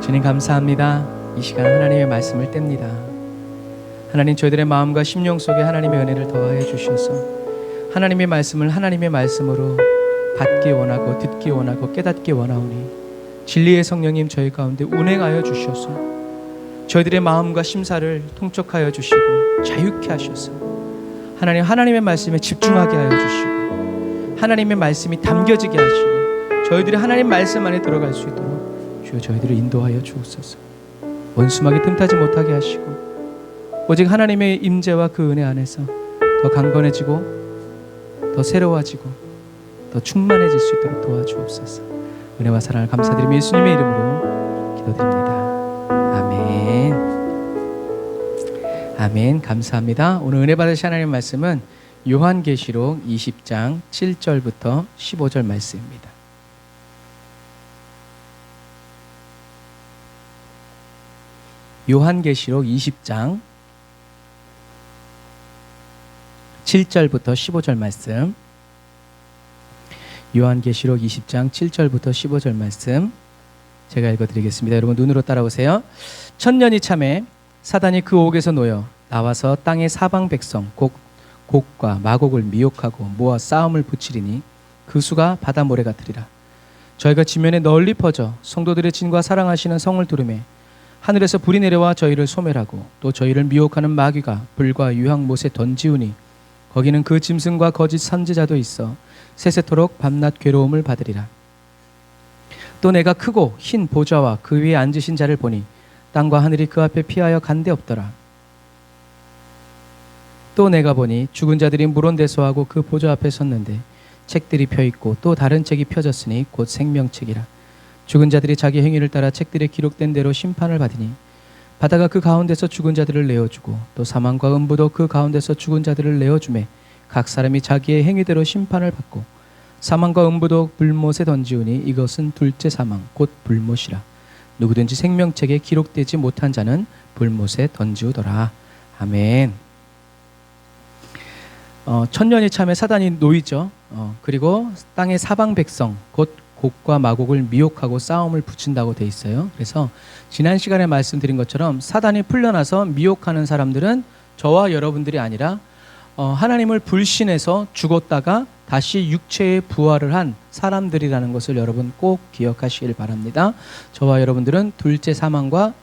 주님 감사합니다. 이 시간 하나님의 말씀을 뗍니다. 하나님, 저희들의 마음과 심령 속에 하나님의 은혜를 더하여 주셔서 하나님의 말씀을 하나님의 말씀으로 받기 원하고 듣기 원하고 깨닫기 원하오니 진리의 성령님 저희 가운데 운행하여 주셔서 저희들의 마음과 심사를 통촉하여 주시고 자유케 하셔서 하나님, 하나님의 말씀에 집중하게 하여 주시고 하나님의 말씀이 담겨지게 하시고 저희들이 하나님 말씀 안에 들어갈 수 있도록 주여 저희들을 인도하여 주옵소서. 원수막이 틈타지 못하게 하시고 오직 하나님의 임재와 그 은혜 안에서 더 강건해지고 더 새로워지고 더 충만해질 수 있도록 도와주옵소서. 은혜와 사랑을 감사드리며 예수님의 이름으로 기도드립니다. 아멘. 아멘. 감사합니다. 오늘 은혜 받으신 하나님의 말씀은 요한계시록 20장 7절부터 15절 말씀입니다. 요한계시록 20장 7절부터 15절 말씀. 요한계시록 20장 7절부터 15절 말씀 제가 읽어드리겠습니다. 여러분 눈으로 따라오세요. 천년이 참에 사단이 그 옥에서 놓여 나와서 땅의 사방 백성 곧 곡과 마곡을 미혹하고 모아 싸움을 붙이리니 그 수가 바다 모래 같으리라. 저희가 지면에 널리 퍼져 성도들의 진과 사랑하시는 성을 두르매 하늘에서 불이 내려와 저희를 소멸하고 또 저희를 미혹하는 마귀가 불과 유황못에 던지우니 거기는 그 짐승과 거짓 선지자도 있어 세세토록 밤낮 괴로움을 받으리라. 또 내가 크고 흰 보좌와 그 위에 앉으신 자를 보니 땅과 하늘이 그 앞에 피하여 간데 없더라. 또 내가 보니 죽은 자들이 물온대소하고 그 보좌 앞에 섰는데 책들이 펴있고 또 다른 책이 펴졌으니 곧 생명책이라. 죽은 자들이 자기 행위를 따라 책들에 기록된 대로 심판을 받으니 바다가 그 가운데서 죽은 자들을 내어주고 또 사망과 음부도 그 가운데서 죽은 자들을 내어주매 각 사람이 자기의 행위대로 심판을 받고 사망과 음부도 불못에 던지우니 이것은 둘째 사망 곧 불못이라. 누구든지 생명책에 기록되지 못한 자는 불못에 던지우더라. 아멘. 천년이 참에 사단이 놓이죠. 그리고 땅의 사방 백성 곧 곡과 마곡을 미혹하고 싸움을 붙인다고 돼 있어요. 그래서 지난 시간에 말씀드린 것처럼 사단이 풀려나서 미혹하는 사람들은 저와 여러분들이 아니라 하나님을 불신해서 죽었다가 다시 육체에 부활을 한 사람들이라는 것을 여러분 꼭 기억하시길 바랍니다. 저와 여러분들은 둘째 사망과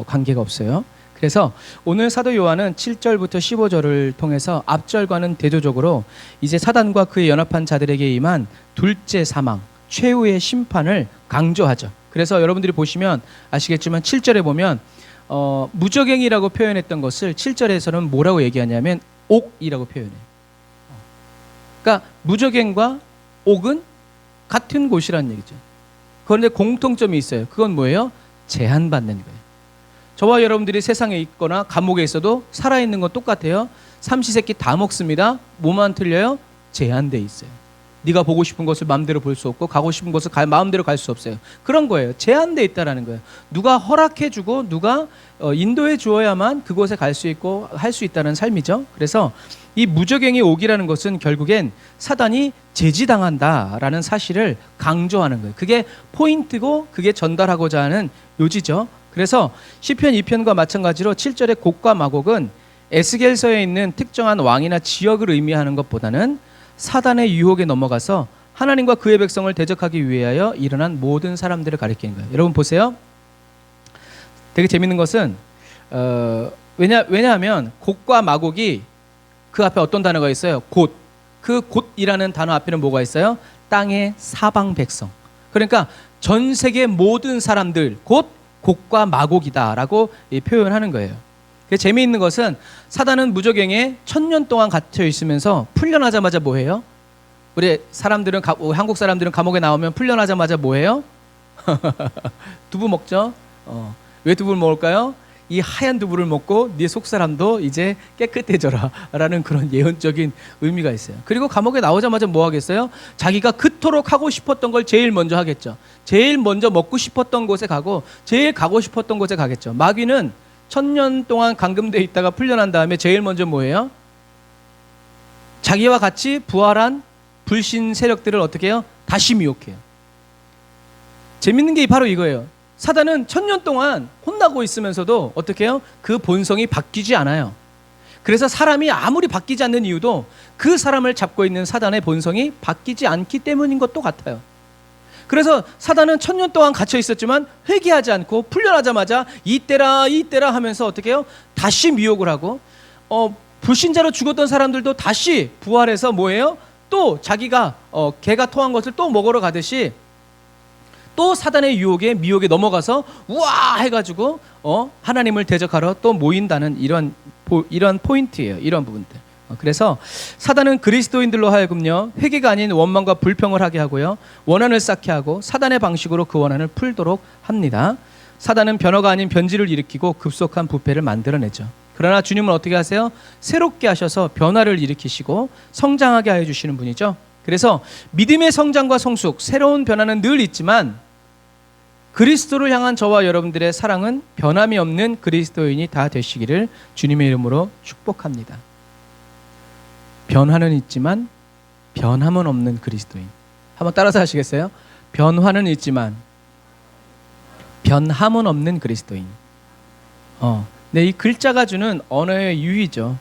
관계가 없어요. 그래서 오늘 사도 요한은 7절부터 15절을 통해서 앞절과는 대조적으로 이제 사단과 그의 연합한 자들에게 임한 둘째 사망, 최후의 심판을 강조하죠. 그래서 여러분들이 보시면 아시겠지만 7절에 보면 무적행이라고 표현했던 것을 7절에서는 뭐라고 얘기하냐면 옥이라고 표현해요. 그러니까 무적행과 옥은 같은 곳이라는 얘기죠. 그런데 공통점이 있어요. 그건 뭐예요? 제한받는 거예요. 저와 여러분들이 세상에 있거나 감옥에 있어도 살아있는 건 똑같아요. 삼시세끼 다 먹습니다. 뭐만 틀려요? 제한돼 있어요. 네가 보고 싶은 것을 마음대로 볼 수 없고 가고 싶은 곳을 마음대로 갈 수 없어요. 그런 거예요. 제한돼 있다라는 거예요. 누가 허락해주고 누가 인도해 주어야만 그곳에 갈 수 있고 할 수 있다는 삶이죠. 그래서 이 무적행이 옥이라는 것은 결국엔 사단이 제지당한다라는 사실을 강조하는 거예요. 그게 포인트고 그게 전달하고자 하는 요지죠. 그래서 시편 2편과 마찬가지로 7절의 곡과 마곡은 에스겔서에 있는 특정한 왕이나 지역을 의미하는 것보다는 사단의 유혹에 넘어가서 하나님과 그의 백성을 대적하기 위하여 일어난 모든 사람들을 가리키는 거예요. 여러분 보세요. 되게 재밌는 것은 왜냐하면 곡과 마곡이 그 앞에 어떤 단어가 있어요? 곧. 그 곧이라는 단어 앞에는 뭐가 있어요? 땅의 사방 백성. 그러니까 전 세계 모든 사람들 곧 곡과 마곡이다라고 표현하는 거예요. 재미있는 것은 사단은 무적행에 1000년 동안 갇혀 있으면서 풀려나자마자 뭐 해요? 우리 사람들은 한국 사람들은 감옥에 나오면 풀려나자마자 뭐 해요? 두부 먹죠. 왜 두부를 먹을까요? 이 하얀 두부를 먹고 네 속사람도 이제 깨끗해져라 라는 그런 예언적인 의미가 있어요. 그리고 감옥에 나오자마자 뭐 하겠어요? 자기가 그토록 하고 싶었던 걸 제일 먼저 하겠죠. 제일 먼저 먹고 싶었던 곳에 가고 제일 가고 싶었던 곳에 가겠죠. 마귀는 1000년 동안 감금되어 있다가 풀려난 다음에 제일 먼저 뭐예요? 자기와 같이 부활한 불신 세력들을 어떻게 해요? 다시 미혹해요. 재밌는 게 바로 이거예요. 사단은 1000년 동안 혼나고 있으면서도 어떻게 해요? 그 본성이 바뀌지 않아요. 그래서 사람이 아무리 바뀌지 않는 이유도 그 사람을 잡고 있는 사단의 본성이 바뀌지 않기 때문인 것도 같아요. 그래서 사단은 1000년 동안 갇혀 있었지만 회개하지 않고 풀려나자마자 이때라 하면서 어떻게 해요? 다시 미혹을 하고 불신자로 죽었던 사람들도 다시 부활해서 뭐예요? 또 자기가 개가 토한 것을 또 먹으러 가듯이 또 사단의 유혹에 미혹에 넘어가서 우와 해가지고 하나님을 대적하러 또 모인다는 이런 포인트예요. 이런 부분들. 그래서 사단은 그리스도인들로 하여금요 회개가 아닌 원망과 불평을 하게 하고요 원한을 쌓게 하고 사단의 방식으로 그 원한을 풀도록 합니다. 사단은 변화가 아닌 변질을 일으키고 급속한 부패를 만들어내죠. 그러나 주님은 어떻게 하세요? 새롭게 하셔서 변화를 일으키시고 성장하게 하여 주시는 분이죠. 그래서 믿음의 성장과 성숙, 새로운 변화는 늘 있지만 그리스도를 향한 저와 여러분들의 사랑은 변함이 없는 그리스도인이 다 되시기를 주님의 이름으로 축복합니다. 변화는 있지만 변함은 없는 그리스도인. 한번 따라서 하시겠어요? 변화는 있지만 변함은 없는 그리스도인. 네, 이 글자가 주는 언어의 유희죠.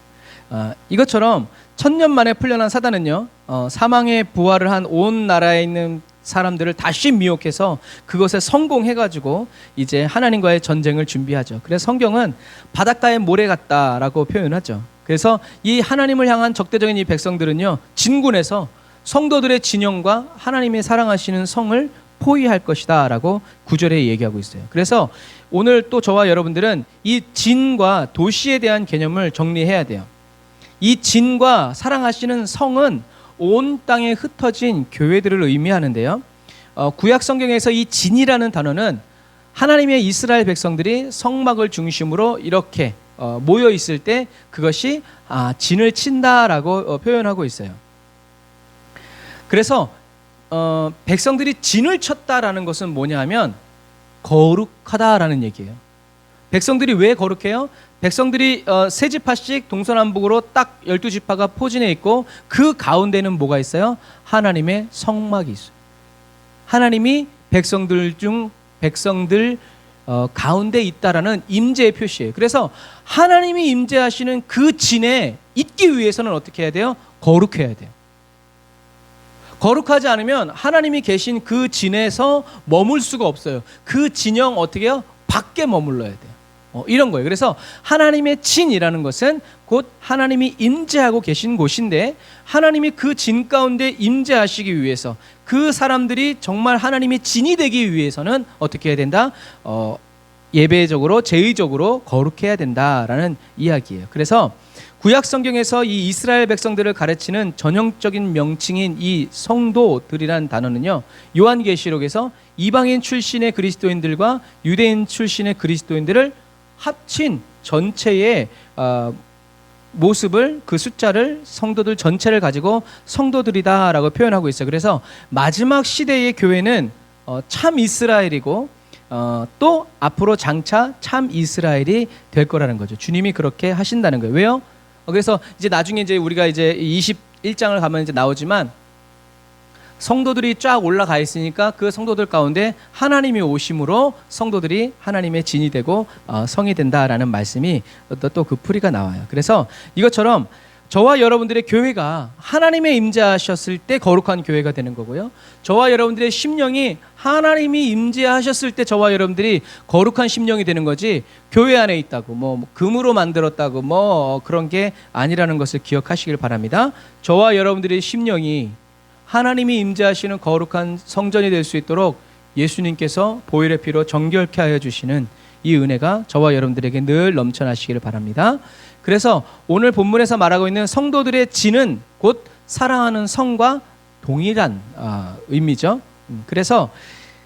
이것처럼 1000년 만에 풀려난 사단은요 사망의 부활을 한 온 나라에 있는 사람들을 다시 미혹해서 그것에 성공해가지고 이제 하나님과의 전쟁을 준비하죠. 그래서 성경은 바닷가의 모래 같다라고 표현하죠. 그래서 이 하나님을 향한 적대적인 이 백성들은요 진군해서 성도들의 진영과 하나님의 사랑하시는 성을 포위할 것이다 라고 9절에 얘기하고 있어요. 그래서 오늘 또 저와 여러분들은 이 진과 도시에 대한 개념을 정리해야 돼요. 이 진과 사랑하시는 성은 온 땅에 흩어진 교회들을 의미하는데요 구약 성경에서 이 진이라는 단어는 하나님의 이스라엘 백성들이 성막을 중심으로 이렇게 모여 있을 때 그것이 진을 친다라고 표현하고 있어요. 그래서 백성들이 진을 쳤다라는 것은 뭐냐면 거룩하다라는 얘기예요. 백성들이 왜 거룩해요? 백성들이 세 지파씩 동서남북으로 딱 12지파가 포진해 있고 그 가운데는 뭐가 있어요? 하나님의 성막이 있어요. 하나님이 백성들 가운데 있다라는 임재의 표시예요. 그래서 하나님이 임재하시는 그 진에 있기 위해서는 어떻게 해야 돼요? 거룩해야 돼요. 거룩하지 않으면 하나님이 계신 그 진에서 머물 수가 없어요. 그 진영 어떻게 해요? 밖에 머물러야 돼요. 이런 거예요. 그래서 하나님의 진이라는 것은 곧 하나님이 임재하고 계신 곳인데 하나님이 그 진 가운데 임재하시기 위해서 그 사람들이 정말 하나님의 진이 되기 위해서는 어떻게 해야 된다? 예배적으로 제의적으로 거룩해야 된다라는 이야기예요. 그래서 구약 성경에서 이 이스라엘 백성들을 가르치는 전형적인 명칭인 이 성도들이라는 단어는요 요한계시록에서 이방인 출신의 그리스도인들과 유대인 출신의 그리스도인들을 합친 전체의 모습을 그 숫자를 성도들 전체를 가지고 성도들이다라고 표현하고 있어요. 그래서 마지막 시대의 교회는 참 이스라엘이고 또 앞으로 장차 참 이스라엘이 될 거라는 거죠. 주님이 그렇게 하신다는 거예요. 왜요? 그래서 이제 나중에 이제 우리가 이제 21장을 가면 이제 나오지만 성도들이 쫙 올라가 있으니까 그 성도들 가운데 하나님이 오심으로 성도들이 하나님의 진이 되고 성이 된다라는 말씀이 또 그 풀이가 나와요. 그래서 이것처럼 저와 여러분들의 교회가 하나님의 임재하셨을 때 거룩한 교회가 되는 거고요. 저와 여러분들의 심령이 하나님이 임재하셨을 때 저와 여러분들이 거룩한 심령이 되는 거지 교회 안에 있다고 뭐 금으로 만들었다고 뭐 그런 게 아니라는 것을 기억하시길 바랍니다. 저와 여러분들의 심령이 하나님이 임재하시는 거룩한 성전이 될 수 있도록 예수님께서 보혈의 피로 정결케 하여 주시는 이 은혜가 저와 여러분들에게 늘 넘쳐나시기를 바랍니다. 그래서 오늘 본문에서 말하고 있는 성도들의 진은 곧 사랑하는 성과 동일한 의미죠. 그래서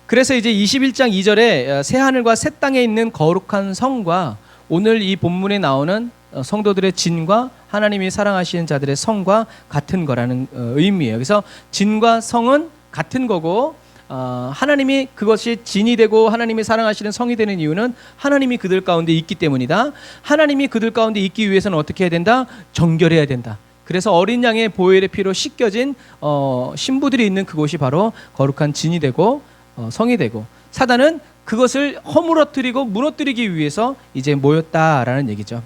이제 21장 2절에 새 하늘과 새 땅에 있는 거룩한 성과 오늘 이 본문에 나오는 성도들의 진과 하나님이 사랑하시는 자들의 성과 같은 거라는 의미예요. 그래서 진과 성은 같은 거고 하나님이 그것이 진이 되고 하나님이 사랑하시는 성이 되는 이유는 하나님이 그들 가운데 있기 때문이다. 하나님이 그들 가운데 있기 위해서는 어떻게 해야 된다? 정결해야 된다. 그래서 어린 양의 보혈의 피로 씻겨진 신부들이 있는 그곳이 바로 거룩한 진이 되고 성이 되고 사단은 그것을 허물어뜨리고 무너뜨리기 위해서 이제 모였다라는 얘기죠.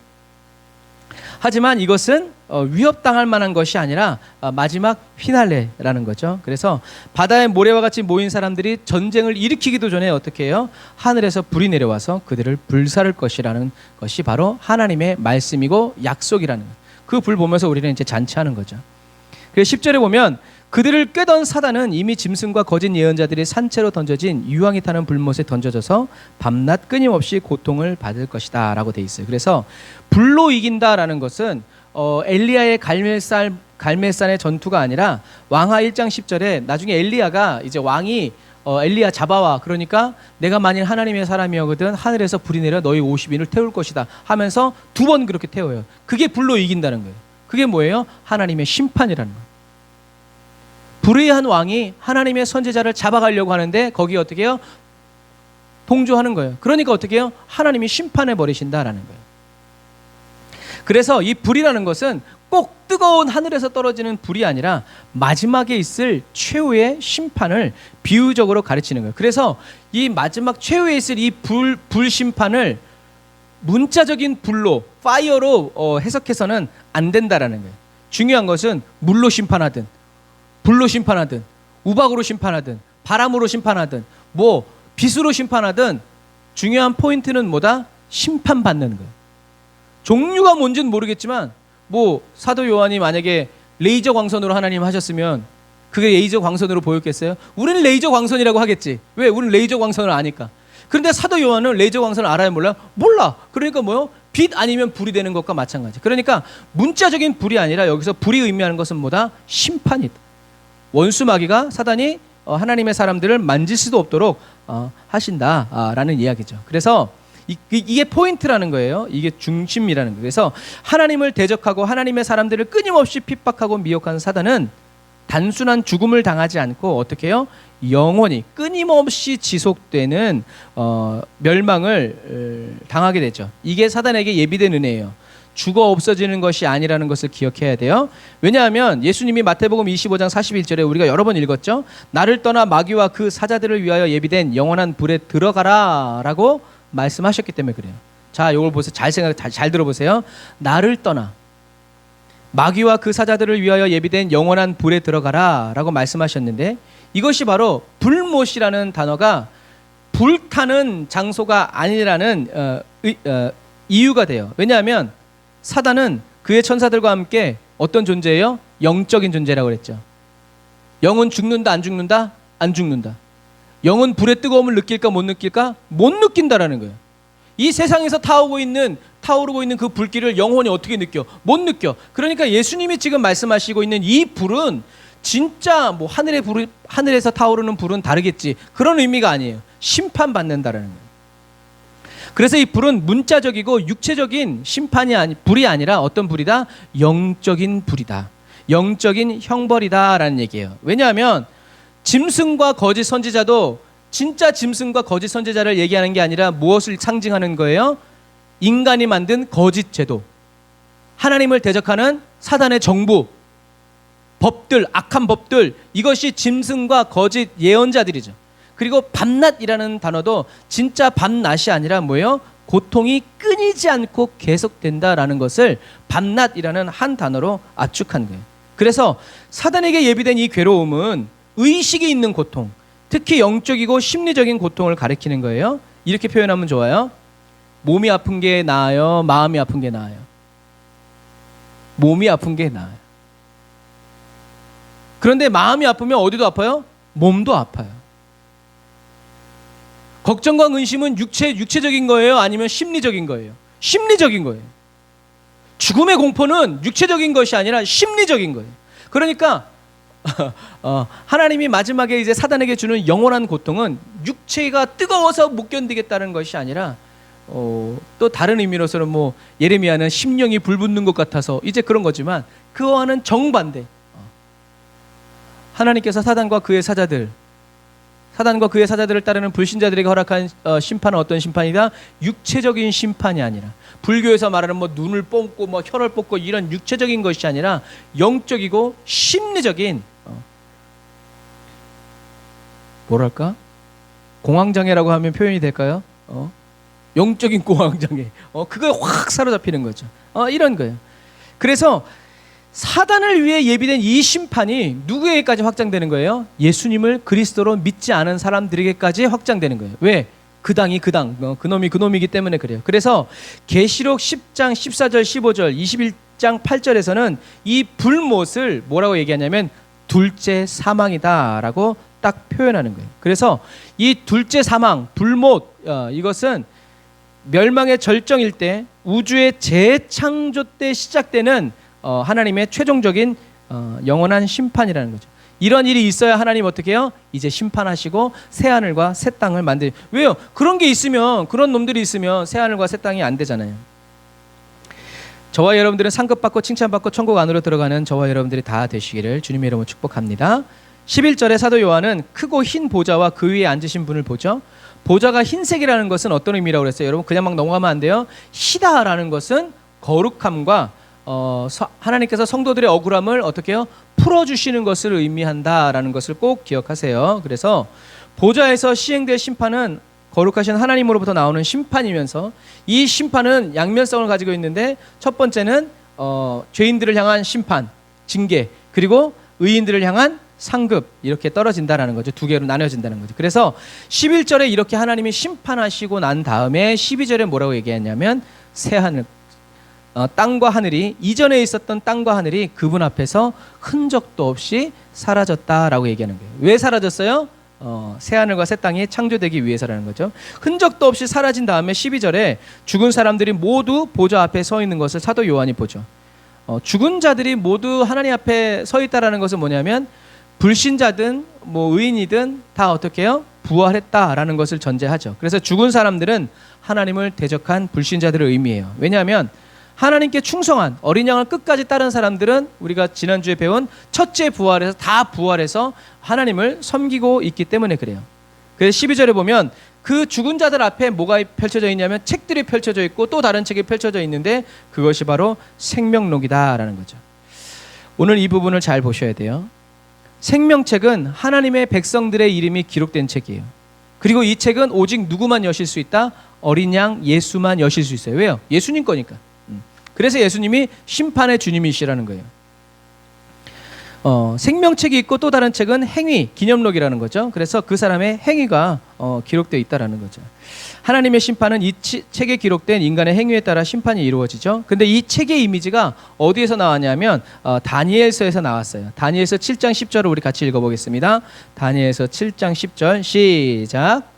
하지만 이것은 위협당할 만한 것이 아니라 마지막 피날레라는 거죠. 그래서 바다의 모래와 같이 모인 사람들이 전쟁을 일으키기도 전에 어떻게 해요? 하늘에서 불이 내려와서 그들을 불사를 것이라는 것이 바로 하나님의 말씀이고 약속이라는 거예요. 그 불 보면서 우리는 이제 잔치하는 거죠. 그래서 10절에 보면 그들을 꾀던 사단은 이미 짐승과 거짓 예언자들이 산채로 던져진 유황이 타는 불못에 던져져서 밤낮 끊임없이 고통을 받을 것이다 라고 돼 있어요. 그래서 불로 이긴다라는 것은 엘리야의 갈멜산의 전투가 아니라 왕하 1장 10절에 나중에 엘리야가 이제 왕이 엘리야 잡아와, 그러니까 내가 만일 하나님의 사람이거든 하늘에서 불이 내려 너희 50인을 태울 것이다 하면서 2번 그렇게 태워요. 그게 불로 이긴다는 거예요. 그게 뭐예요? 하나님의 심판이라는 거예요. 불의한 왕이 하나님의 선지자를 잡아가려고 하는데 거기에 어떻게 해요? 동조하는 거예요. 그러니까 어떻게 해요? 하나님이 심판해 버리신다라는 거예요. 그래서 이 불이라는 것은 꼭 뜨거운 하늘에서 떨어지는 불이 아니라 마지막에 있을 최후의 심판을 비유적으로 가르치는 거예요. 그래서 이 마지막 최후에 있을 이 불 심판을 문자적인 불로, 파이어로 해석해서는 안 된다라는 거예요. 중요한 것은 물로 심판하든 불로 심판하든 우박으로 심판하든 바람으로 심판하든 뭐 빛으로 심판하든 중요한 포인트는 뭐다? 심판받는 거예요. 종류가 뭔지는 모르겠지만 뭐 사도 요한이 만약에 레이저 광선으로 하나님 하셨으면 그게 레이저 광선으로 보였겠어요? 우리는 레이저 광선이라고 하겠지. 왜? 우리는 레이저 광선을 아니까. 그런데 사도 요한은 레이저 광선을 알아요? 몰라요? 몰라. 그러니까 뭐요? 빛 아니면 불이 되는 것과 마찬가지. 그러니까 문자적인 불이 아니라 여기서 불이 의미하는 것은 뭐다? 심판이다. 원수 마귀가 사단이 하나님의 사람들을 만질 수도 없도록 하신다라는 이야기죠. 그래서 이게 포인트라는 거예요. 이게 중심이라는 거예요. 그래서 하나님을 대적하고 하나님의 사람들을 끊임없이 핍박하고 미혹하는 사단은 단순한 죽음을 당하지 않고 어떻게 해요? 영원히 끊임없이 지속되는 멸망을 당하게 되죠. 이게 사단에게 예비된 은혜예요. 죽어 없어지는 것이 아니라는 것을 기억해야 돼요. 왜냐하면 예수님이 마태복음 25장 41절에 우리가 여러 번 읽었죠. 나를 떠나 마귀와 그 사자들을 위하여 예비된 영원한 불에 들어가라 라고 말씀하셨기 때문에 그래요. 자, 이걸 보세요. 잘 들어보세요. 나를 떠나 마귀와 그 사자들을 위하여 예비된 영원한 불에 들어가라 라고 말씀하셨는데 이것이 바로 불못이라는 단어가 불타는 장소가 아니라는 이유가 돼요. 왜냐하면 사단은 그의 천사들과 함께 어떤 존재예요? 영적인 존재라고 그랬죠. 영은 죽는다, 안 죽는다? 안 죽는다. 영은 불의 뜨거움을 느낄까, 못 느낄까? 못 느낀다라는 거예요. 이 세상에서 타오르고 있는 그 불길을 영혼이 어떻게 느껴? 못 느껴. 그러니까 예수님이 지금 말씀하시고 있는 이 불은 진짜 뭐 하늘에서 타오르는 불은 다르겠지. 그런 의미가 아니에요. 심판받는다라는 거예요. 그래서 이 불은 문자적이고 육체적인 불이 아니라 어떤 불이다? 영적인 불이다. 영적인 형벌이다라는 얘기예요. 왜냐하면 짐승과 거짓 선지자도 진짜 짐승과 거짓 선지자를 얘기하는 게 아니라 무엇을 상징하는 거예요? 인간이 만든 거짓 제도, 하나님을 대적하는 사단의 정부, 법들, 악한 법들, 이것이 짐승과 거짓 예언자들이죠. 그리고 밤낮이라는 단어도 진짜 밤낮이 아니라 뭐예요? 고통이 끊이지 않고 계속된다라는 것을 밤낮이라는 한 단어로 압축한 거예요. 그래서 사단에게 예비된 이 괴로움은 의식이 있는 고통, 특히 영적이고 심리적인 고통을 가리키는 거예요. 이렇게 표현하면 좋아요. 몸이 아픈 게 나아요? 마음이 아픈 게 나아요? 몸이 아픈 게 나아요. 그런데 마음이 아프면 어디도 아파요? 몸도 아파요. 걱정과 근심은 육체적인 거예요? 아니면 심리적인 거예요? 심리적인 거예요. 죽음의 공포는 육체적인 것이 아니라 심리적인 거예요. 그러니까 하나님이 마지막에 이제 사단에게 주는 영원한 고통은 육체가 뜨거워서 못 견디겠다는 것이 아니라 또 다른 의미로서는 뭐 예레미야는 심령이 불붙는 것 같아서 이제 그런 거지만 그와는 정반대. 하나님께서 사단과 그의 사자들을 따르는 불신자들에게 허락한 심판은 어떤 심판이다? 육체적인 심판이 아니라, 불교에서 말하는 뭐 눈을 뽑고 뭐 혀를 뽑고 이런 육체적인 것이 아니라 영적이고 심리적인 뭐랄까? 공황장애라고 하면 표현이 될까요? 영적인 공황장애. 그거에 확 사로잡히는 거죠. 이런 거예요. 그래서 사단을 위해 예비된 이 심판이 누구에게까지 확장되는 거예요? 예수님을 그리스도로 믿지 않은 사람들에게까지 확장되는 거예요. 왜? 그당이 그당, 그놈이 그놈이기 때문에 그래요. 그래서 계시록 10장 14절 15절 21장 8절에서는 이 불못을 뭐라고 얘기하냐면 둘째 사망이다라고 딱 표현하는 거예요. 그래서 이 둘째 사망, 불못, 이것은 멸망의 절정일 때, 우주의 재창조 때 시작되는 하나님의 최종적인 영원한 심판이라는 거죠. 이런 일이 있어야 하나님 어떻게 해요? 이제 심판하시고 새 하늘과 새 땅을 만들. 왜요? 그런 게 있으면, 그런 놈들이 있으면 새 하늘과 새 땅이 안 되잖아요. 저와 여러분들은 상급받고 칭찬받고 천국 안으로 들어가는 저와 여러분들이 다 되시기를 주님의 이름으로 축복합니다. 11절에 사도 요한은 크고 흰 보좌와 그 위에 앉으신 분을 보죠. 보좌가 흰색이라는 것은 어떤 의미라고 그랬어요? 여러분 그냥 막 넘어가면 안 돼요. 희다라는 것은 거룩함과 하나님께서 성도들의 억울함을 어떻게 해요? 풀어주시는 것을 의미한다라는 것을 꼭 기억하세요. 그래서 보좌에서 시행될 심판은 거룩하신 하나님으로부터 나오는 심판이면서 이 심판은 양면성을 가지고 있는데 첫 번째는 죄인들을 향한 심판, 징계, 그리고 의인들을 향한 상급, 이렇게 떨어진다라는 거죠. 두 개로 나눠진다는 거죠. 그래서 11절에 이렇게 하나님이 심판하시고 난 다음에 12절에 뭐라고 얘기했냐면 새하늘, 땅과 하늘이, 이전에 있었던 땅과 하늘이 그분 앞에서 흔적도 없이 사라졌다라고 얘기하는 거예요. 왜 사라졌어요? 새하늘과 새 땅이 창조되기 위해서라는 거죠. 흔적도 없이 사라진 다음에 12절에 죽은 사람들이 모두 보좌 앞에 서 있는 것을 사도 요한이 보죠. 죽은 자들이 모두 하나님 앞에 서 있다라는 것은 뭐냐면 불신자든 의인이든 다 어떻게 해요? 부활했다라는 것을 전제하죠. 그래서 죽은 사람들은 하나님을 대적한 불신자들을 의미해요. 왜냐하면 하나님께 충성한 어린 양을 끝까지 따른 사람들은 우리가 지난주에 배운 첫째 부활에서 다 부활해서 하나님을 섬기고 있기 때문에 그래요. 그래서 12절에 보면 그 죽은 자들 앞에 뭐가 펼쳐져 있냐면 책들이 펼쳐져 있고 또 다른 책이 펼쳐져 있는데 그것이 바로 생명록이다라는 거죠. 오늘 이 부분을 잘 보셔야 돼요. 생명책은 하나님의 백성들의 이름이 기록된 책이에요. 그리고 이 책은 오직 누구만 여실 수 있다? 어린 양 예수만 여실 수 있어요. 왜요? 예수님 거니까. 그래서 예수님이 심판의 주님이시라는 거예요. 생명책이 있고 또 다른 책은 행위, 기념록이라는 거죠. 그래서 그 사람의 행위가 기록되어 있다라는 거죠. 하나님의 심판은 이 책에 기록된 인간의 행위에 따라 심판이 이루어지죠. 근데 이 책의 이미지가 어디에서 나왔냐면 다니엘서에서 나왔어요. 다니엘서 7장 10절을 우리 같이 읽어보겠습니다. 다니엘서 7장 10절 시작.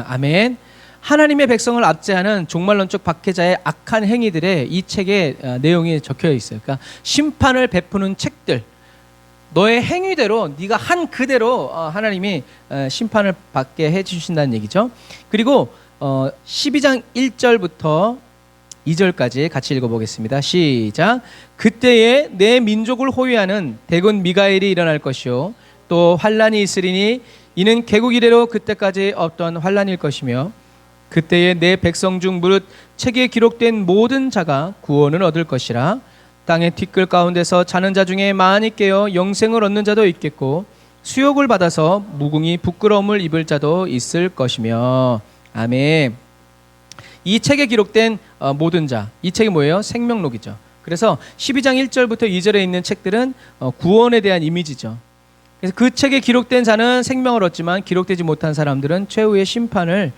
아멘. 하나님의 백성을 압제하는 종말론적 박해자의 악한 행위들에 이 책에 내용이 적혀 있어요. 그러니까 심판을 베푸는 책들, 너의 행위대로 네가 한 그대로 하나님이 심판을 받게 해주신다는 얘기죠. 그리고 12장 1절부터 2절까지 같이 읽어보겠습니다. 시작. 그때에 내 민족을 호위하는 대군 미가엘이 일어날 것이요 또 환란이 있으리니 이는 개국 이래로 그때까지 없던 환란일 것이며 그때에 내 백성 중 무릇 책에 기록된 모든 자가 구원을 얻을 것이라. 땅의 티끌 가운데서 자는 자 중에 많이 깨어 영생을 얻는 자도 있겠고 수욕을 받아서 무궁히 부끄러움을 입을 자도 있을 것이며. 아멘. 이 책에 기록된 모든 자, 이 책이 뭐예요? 생명록이죠. 그래서 12장 1절부터 2절에 있는 책들은 구원에 대한 이미지죠. 그래서 그 책에 기록된 자는 생명을 얻지만 기록되지 못한 사람들은 최후의 심판을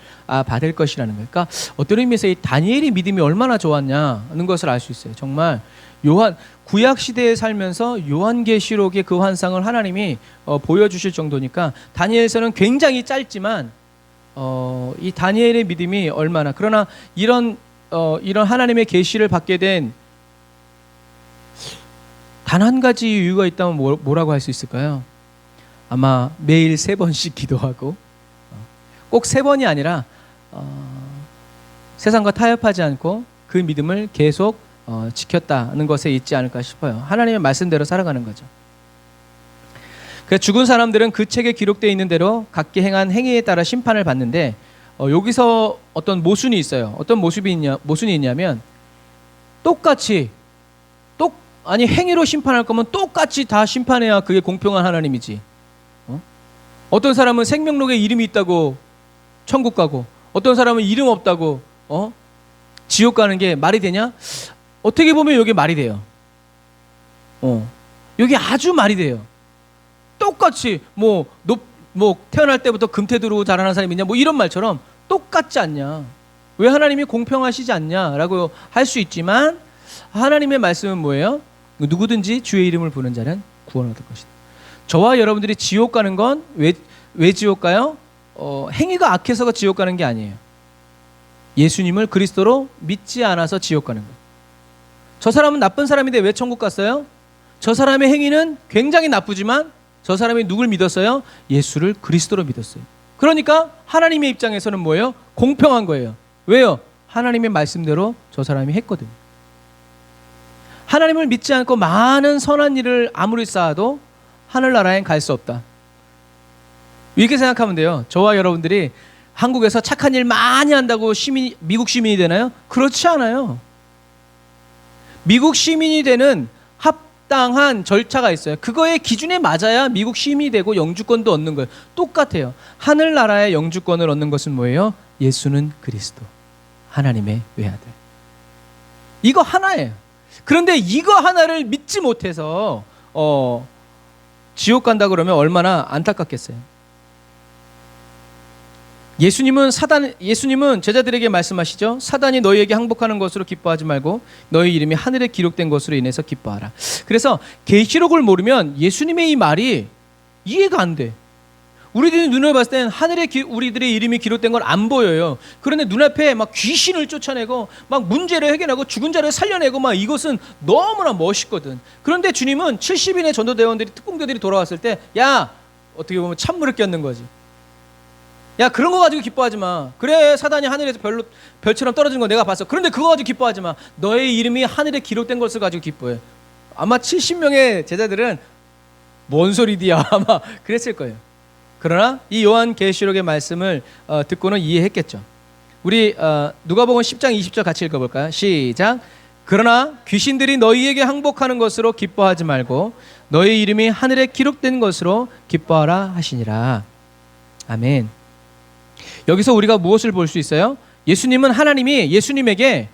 받을 것이라는 거예요. 그러니까 어떤 의미에서 이 다니엘이 믿음이 얼마나 좋았냐는 것을 알 수 있어요. 정말 구약 시대에 살면서 요한계시록의 그 환상을 하나님이 보여주실 정도니까 다니엘서는 굉장히 짧지만 이 다니엘의 믿음이 얼마나, 그러나 이런 하나님의 계시를 받게 된 단 한 가지 이유가 있다면 뭐라고 할 수 있을까요? 아마 매일 3번씩 기도하고 꼭 3번이 아니라 세상과 타협하지 않고 그 믿음을 계속 지켰다는 것에 있지 않을까 싶어요. 하나님의 말씀대로 살아가는 거죠. 그래서 죽은 사람들은 그 책에 기록되어 있는 대로 각기 행한 행위에 따라 심판을 받는데 여기서 어떤 모순이 있어요. 어떤 모순이 있냐면 똑같이 아니 행위로 심판할 거면 똑같이 다 심판해야 그게 공평한 하나님이지. 어떤 사람은 생명록에 이름이 있다고 천국 가고 어떤 사람은 이름 없다고 지옥 가는 게 말이 되냐? 어떻게 보면 이게 말이 돼요. 여기 아주 말이 돼요. 똑같이 뭐 태어날 때부터 금태두로 자라는 사람이냐 뭐 이런 말처럼 똑같지 않냐? 왜 하나님이 공평하시지 않냐라고 할 수 있지만 하나님의 말씀은 뭐예요? 누구든지 주의 이름을 부르는 자는 구원을 얻을 것이다. 저와 여러분들이 지옥 가는 건 왜 지옥 가요? 행위가 악해서가 지옥 가는 게 아니에요. 예수님을 그리스도로 믿지 않아서 지옥 가는 거예요. 저 사람은 나쁜 사람인데 왜 천국 갔어요? 저 사람의 행위는 굉장히 나쁘지만 저 사람이 누굴 믿었어요? 예수를 그리스도로 믿었어요. 그러니까 하나님의 입장에서는 뭐예요? 공평한 거예요. 왜요? 하나님의 말씀대로 저 사람이 했거든요. 하나님을 믿지 않고 많은 선한 일을 아무리 쌓아도 하늘나라엔 갈 수 없다. 이렇게 생각하면 돼요. 저와 여러분들이 한국에서 착한 일 많이 한다고 미국 시민이 되나요? 그렇지 않아요. 미국 시민이 되는 합당한 절차가 있어요. 그거의 기준에 맞아야 미국 시민이 되고 영주권도 얻는 거예요. 똑같아요. 하늘나라의 영주권을 얻는 것은 뭐예요? 예수는 그리스도, 하나님의 외아들. 이거 하나예요. 그런데 이거 하나를 믿지 못해서 지옥 간다 그러면 얼마나 안타깝겠어요. 예수님은 제자들에게 말씀하시죠. 사단이 너희에게 항복하는 것으로 기뻐하지 말고 너희 이름이 하늘에 기록된 것으로 인해서 기뻐하라. 그래서 계시록을 모르면 예수님의 이 말이 이해가 안 돼. 우리들이 눈을 봤을 때는 하늘에 우리들의 이름이 기록된 건 안 보여요. 그런데 눈앞에 막 귀신을 쫓아내고 막 문제를 해결하고 죽은 자를 살려내고 막 이것은 너무나 멋있거든. 그런데 주님은 70인의 전도대원들이 특공대들이 돌아왔을 때 야, 어떻게 보면 찬물을 꼈는 거지. 야, 그런 거 가지고 기뻐하지 마. 그래, 사단이 하늘에서 별처럼 떨어지는 거 내가 봤어. 그런데 그거 가지고 기뻐하지 마. 너의 이름이 하늘에 기록된 것을 가지고 기뻐해. 아마 70명의 제자들은 뭔 소리디야 아마 그랬을 거예요. 그러나 이 요한계시록의 말씀을 듣고는 이해했겠죠. 우리 누가복음 10장 20절 같이 읽어볼까요? 시작. 그러나 귀신들이 너희에게 항복하는 것으로 기뻐하지 말고 너희 이름이 하늘에 기록된 것으로 기뻐하라 하시니라. 아멘. 여기서 우리가 무엇을 볼 수 있어요? 예수님은 하나님이 예수님에게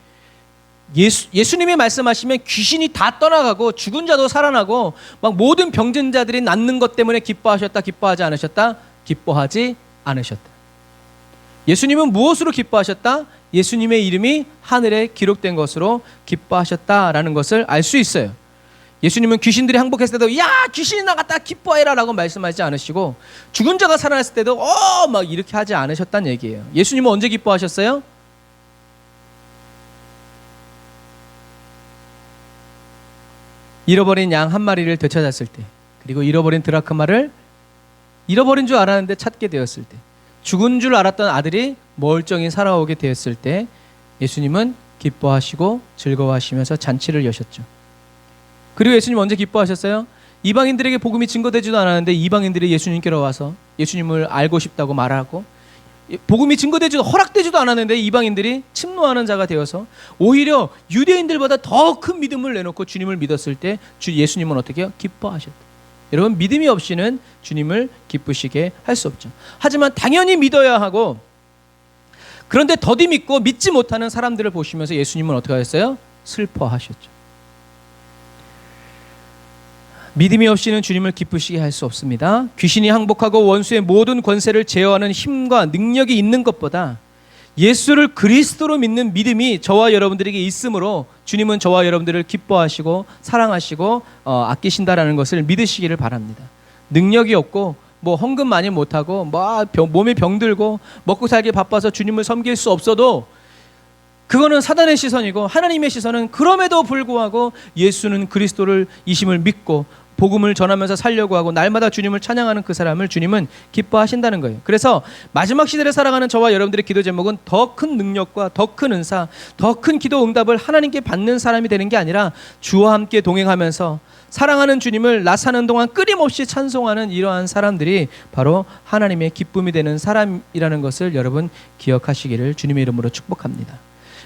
예수님이 말씀하시면 귀신이 다 떠나가고 죽은 자도 살아나고 막 모든 병든 자들이 낫는 것 때문에 기뻐하셨다, 기뻐하지 않으셨다? 기뻐하지 않으셨다. 예수님은 무엇으로 기뻐하셨다? 예수님의 이름이 하늘에 기록된 것으로 기뻐하셨다라는 것을 알 수 있어요. 예수님은 귀신들이 항복했을 때도 야, 귀신이 나갔다 기뻐해라 라고 말씀하지 않으시고 죽은 자가 살아났을 때도 막 이렇게 하지 않으셨다는 얘기예요. 예수님은 언제 기뻐하셨어요? 잃어버린 양 한 마리를 되찾았을 때, 그리고 잃어버린 드라크마를 잃어버린 줄 알았는데 찾게 되었을 때, 죽은 줄 알았던 아들이 멀쩡히 살아오게 되었을 때 예수님은 기뻐하시고 즐거워하시면서 잔치를 여셨죠. 그리고 예수님 언제 기뻐하셨어요? 이방인들에게 복음이 증거되지도 않았는데 이방인들이 예수님께로 와서 예수님을 알고 싶다고 말하고, 복음이 증거되지도 허락되지도 않았는데 이방인들이 침노하는 자가 되어서 오히려 유대인들보다 더 큰 믿음을 내놓고 주님을 믿었을 때 예수님은 어떻게 해요? 기뻐하셨다. 여러분, 믿음이 없이는 주님을 기쁘시게 할 수 없죠. 하지만 당연히 믿어야 하고, 그런데 더디 믿고 믿지 못하는 사람들을 보시면서 예수님은 어떻게 하셨어요? 슬퍼하셨죠. 믿음이 없이는 주님을 기쁘시게 할 수 없습니다. 귀신이 항복하고 원수의 모든 권세를 제어하는 힘과 능력이 있는 것보다 예수를 그리스도로 믿는 믿음이 저와 여러분들에게 있으므로 주님은 저와 여러분들을 기뻐하시고 사랑하시고 아끼신다라는 것을 믿으시기를 바랍니다. 능력이 없고 헌금 많이 못하고 몸에 병들고 먹고 살기 바빠서 주님을 섬길 수 없어도 그거는 사단의 시선이고, 하나님의 시선은 그럼에도 불구하고 예수는 그리스도를 이심을 믿고 복음을 전하면서 살려고 하고 날마다 주님을 찬양하는 그 사람을 주님은 기뻐하신다는 거예요. 그래서 마지막 시대를 살아가는 저와 여러분들의 기도 제목은 더 큰 능력과 더 큰 은사, 더 큰 기도 응답을 하나님께 받는 사람이 되는 게 아니라 주와 함께 동행하면서 사랑하는 주님을 나 사는 동안 끊임없이 찬송하는 이러한 사람들이 바로 하나님의 기쁨이 되는 사람이라는 것을 여러분 기억하시기를 주님의 이름으로 축복합니다.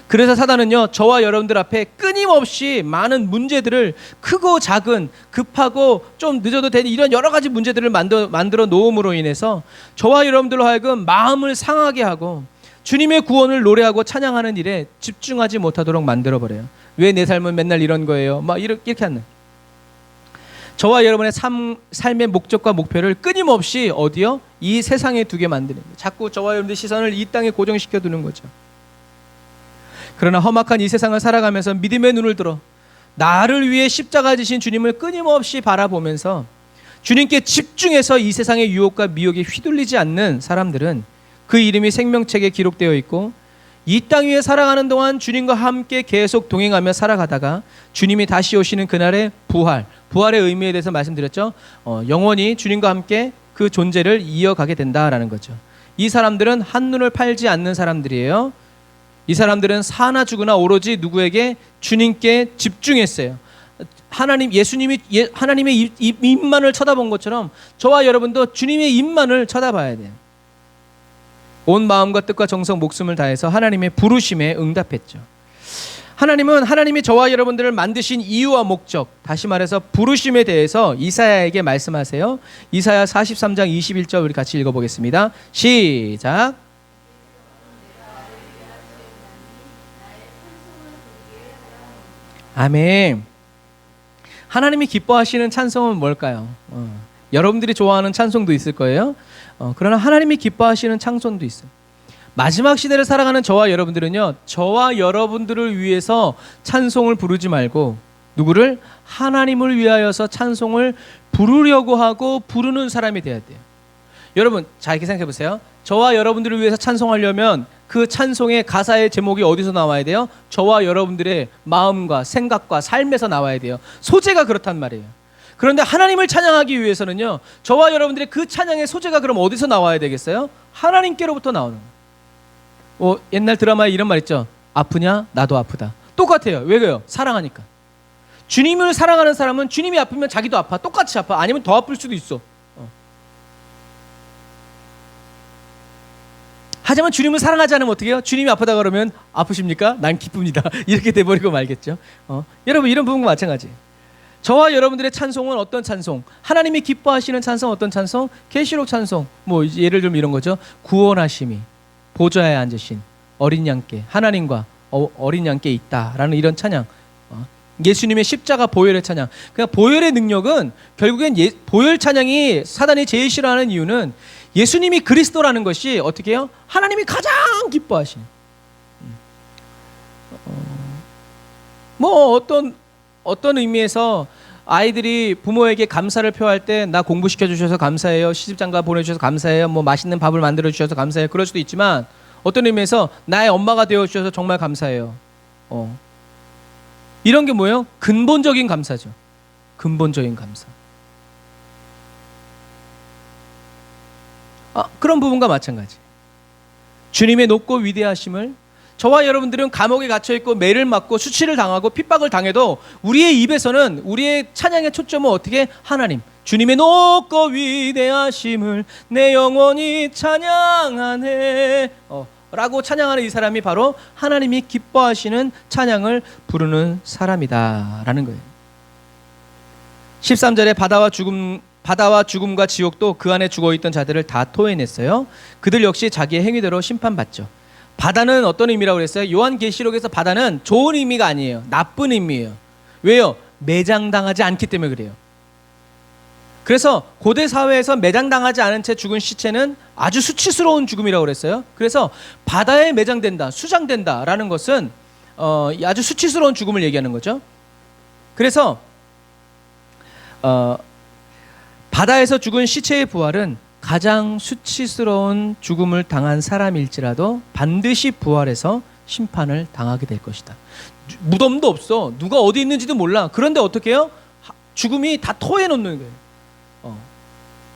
그래서 사단은요, 저와 여러분들 앞에 끊임없이 많은 문제들을, 크고 작은, 급하고 좀 늦어도 되는 이런 여러 가지 문제들을 만들어 놓음으로 인해서 저와 여러분들로 하여금 마음을 상하게 하고 주님의 구원을 노래하고 찬양하는 일에 집중하지 못하도록 만들어버려요. 왜 내 삶은 맨날 이런 거예요? 막 이렇게 하는. 저와 여러분의 삶의 목적과 목표를 끊임없이 어디요? 이 세상에 두게 만드는 거예요. 자꾸 저와 여러분의 시선을 이 땅에 고정시켜 두는 거죠. 그러나 험악한 이 세상을 살아가면서 믿음의 눈을 들어 나를 위해 십자가 지신 주님을 끊임없이 바라보면서 주님께 집중해서 이 세상의 유혹과 미혹에 휘둘리지 않는 사람들은 그 이름이 생명책에 기록되어 있고 이 땅 위에 살아가는 동안 주님과 함께 계속 동행하며 살아가다가 주님이 다시 오시는 그날의 부활의 의미에 대해서 말씀드렸죠. 영원히 주님과 함께 그 존재를 이어가게 된다라는 거죠. 이 사람들은 한눈을 팔지 않는 사람들이에요. 이 사람들은 사나 죽으나 오로지 누구에게? 주님께 집중했어요. 예수님이 하나님의 입만을 쳐다본 것처럼 저와 여러분도 주님의 입만을 쳐다봐야 돼요. 온 마음과 뜻과 정성 목숨을 다해서 하나님의 부르심에 응답했죠. 하나님은 하나님이 저와 여러분들을 만드신 이유와 목적, 다시 말해서 부르심에 대해서 이사야에게 말씀하세요. 이사야 43장 21절 우리 같이 읽어보겠습니다. 시작. 아멘. 하나님이 기뻐하시는 찬송은 뭘까요? 여러분들이 좋아하는 찬송도 있을 거예요. 그러나 하나님이 기뻐하시는 찬송도 있어요. 마지막 시대를 살아가는 저와 여러분들은요, 저와 여러분들을 위해서 찬송을 부르지 말고 누구를? 하나님을 위하여서 찬송을 부르려고 하고 부르는 사람이 돼야 돼요. 여러분, 자, 이렇게 생각해 보세요. 저와 여러분들을 위해서 찬송하려면 그 찬송의 가사의 제목이 어디서 나와야 돼요? 저와 여러분들의 마음과 생각과 삶에서 나와야 돼요. 소재가 그렇단 말이에요. 그런데 하나님을 찬양하기 위해서는요, 저와 여러분들의 그 찬양의 소재가 그럼 어디서 나와야 되겠어요? 하나님께로부터 나오는 거예요. 옛날 드라마에 이런 말 있죠. 아프냐? 나도 아프다. 똑같아요. 왜요? 사랑하니까. 주님을 사랑하는 사람은 주님이 아프면 자기도 아파. 똑같이 아파. 아니면 더 아플 수도 있어. 하지만 주님을 사랑하지 않으면 어떻게 해요? 주님이 아프다 그러면 아프십니까? 난 기쁩니다. 이렇게 돼버리고 말겠죠. 여러분, 이런 부분과 마찬가지예요. 저와 여러분들의 찬송은 어떤 찬송? 하나님이 기뻐하시는 찬송 어떤 찬송? 계시록 찬송. 뭐 예를 들면 이런 거죠. 구원하심이 보좌에 앉으신 어린 양께, 하나님과 어린 양께 있다라는 이런 찬양. 예수님의 십자가 보혈의 찬양. 그냥 보혈의 능력은 결국엔 보혈 찬양이 사단이 제일 싫어하는 이유는 예수님이 그리스도라는 것이 어떻게 해요? 하나님이 가장 기뻐하시는. 뭐 어떤 의미에서 아이들이 부모에게 감사를 표할 때 나 공부시켜 주셔서 감사해요. 시집장가 보내주셔서 감사해요. 뭐 맛있는 밥을 만들어 주셔서 감사해요. 그럴 수도 있지만 어떤 의미에서 나의 엄마가 되어 주셔서 정말 감사해요. 이런 게 뭐예요? 근본적인 감사죠. 근본적인 감사. 그런 부분과 마찬가지. 주님의 높고 위대하심을 저와 여러분들은 감옥에 갇혀있고 매를 맞고 수치를 당하고 핍박을 당해도 우리의 입에서는 우리의 찬양의 초점은 어떻게? 하나님, 주님의 높고 위대하심을 내 영혼이 찬양하네 라고 찬양하는 이 사람이 바로 하나님이 기뻐하시는 찬양을 부르는 사람이다 라는 거예요. 13절에 바다와 죽음과 지옥도 그 안에 죽어있던 자들을 다 토해냈어요. 그들 역시 자기의 행위대로 심판받죠. 바다는 어떤 의미라고 그랬어요? 요한계시록에서 바다는 좋은 의미가 아니에요. 나쁜 의미예요. 왜요? 매장당하지 않기 때문에 그래요. 그래서 고대 사회에서 매장당하지 않은 채 죽은 시체는 아주 수치스러운 죽음이라고 그랬어요. 그래서 바다에 매장된다, 수장된다라는 것은 아주 수치스러운 죽음을 얘기하는 거죠. 그래서 바다에서 죽은 시체의 부활은 가장 수치스러운 죽음을 당한 사람일지라도 반드시 부활해서 심판을 당하게 될 것이다. 무덤도 없어. 누가 어디 있는지도 몰라. 그런데 어떻게 해요? 죽음이 다 토해놓는 거예요.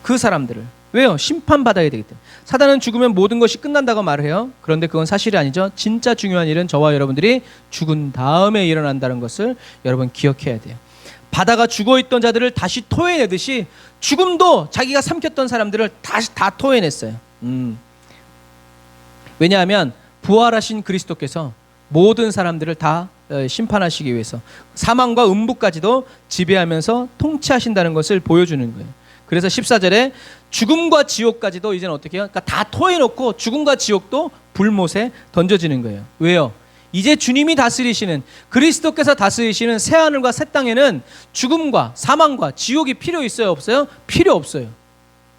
그 사람들을. 왜요? 심판받아야 되기 때문에. 사단은 죽으면 모든 것이 끝난다고 말을 해요. 그런데 그건 사실이 아니죠. 진짜 중요한 일은 저와 여러분들이 죽은 다음에 일어난다는 것을 여러분 기억해야 돼요. 바다가 죽어있던 자들을 다시 토해내듯이 죽음도 자기가 삼켰던 사람들을 다시 다 토해냈어요. 왜냐하면 부활하신 그리스도께서 모든 사람들을 다 심판하시기 위해서 사망과 음부까지도 지배하면서 통치하신다는 것을 보여주는 거예요. 그래서 14절에 죽음과 지옥까지도 이제는 어떻게 해요? 그러니까 다 토해놓고 죽음과 지옥도 불못에 던져지는 거예요. 왜요? 이제 주님이 다스리시는, 그리스도께서 다스리시는 새하늘과 새 땅에는 죽음과 사망과 지옥이 필요 있어요? 없어요? 필요 없어요.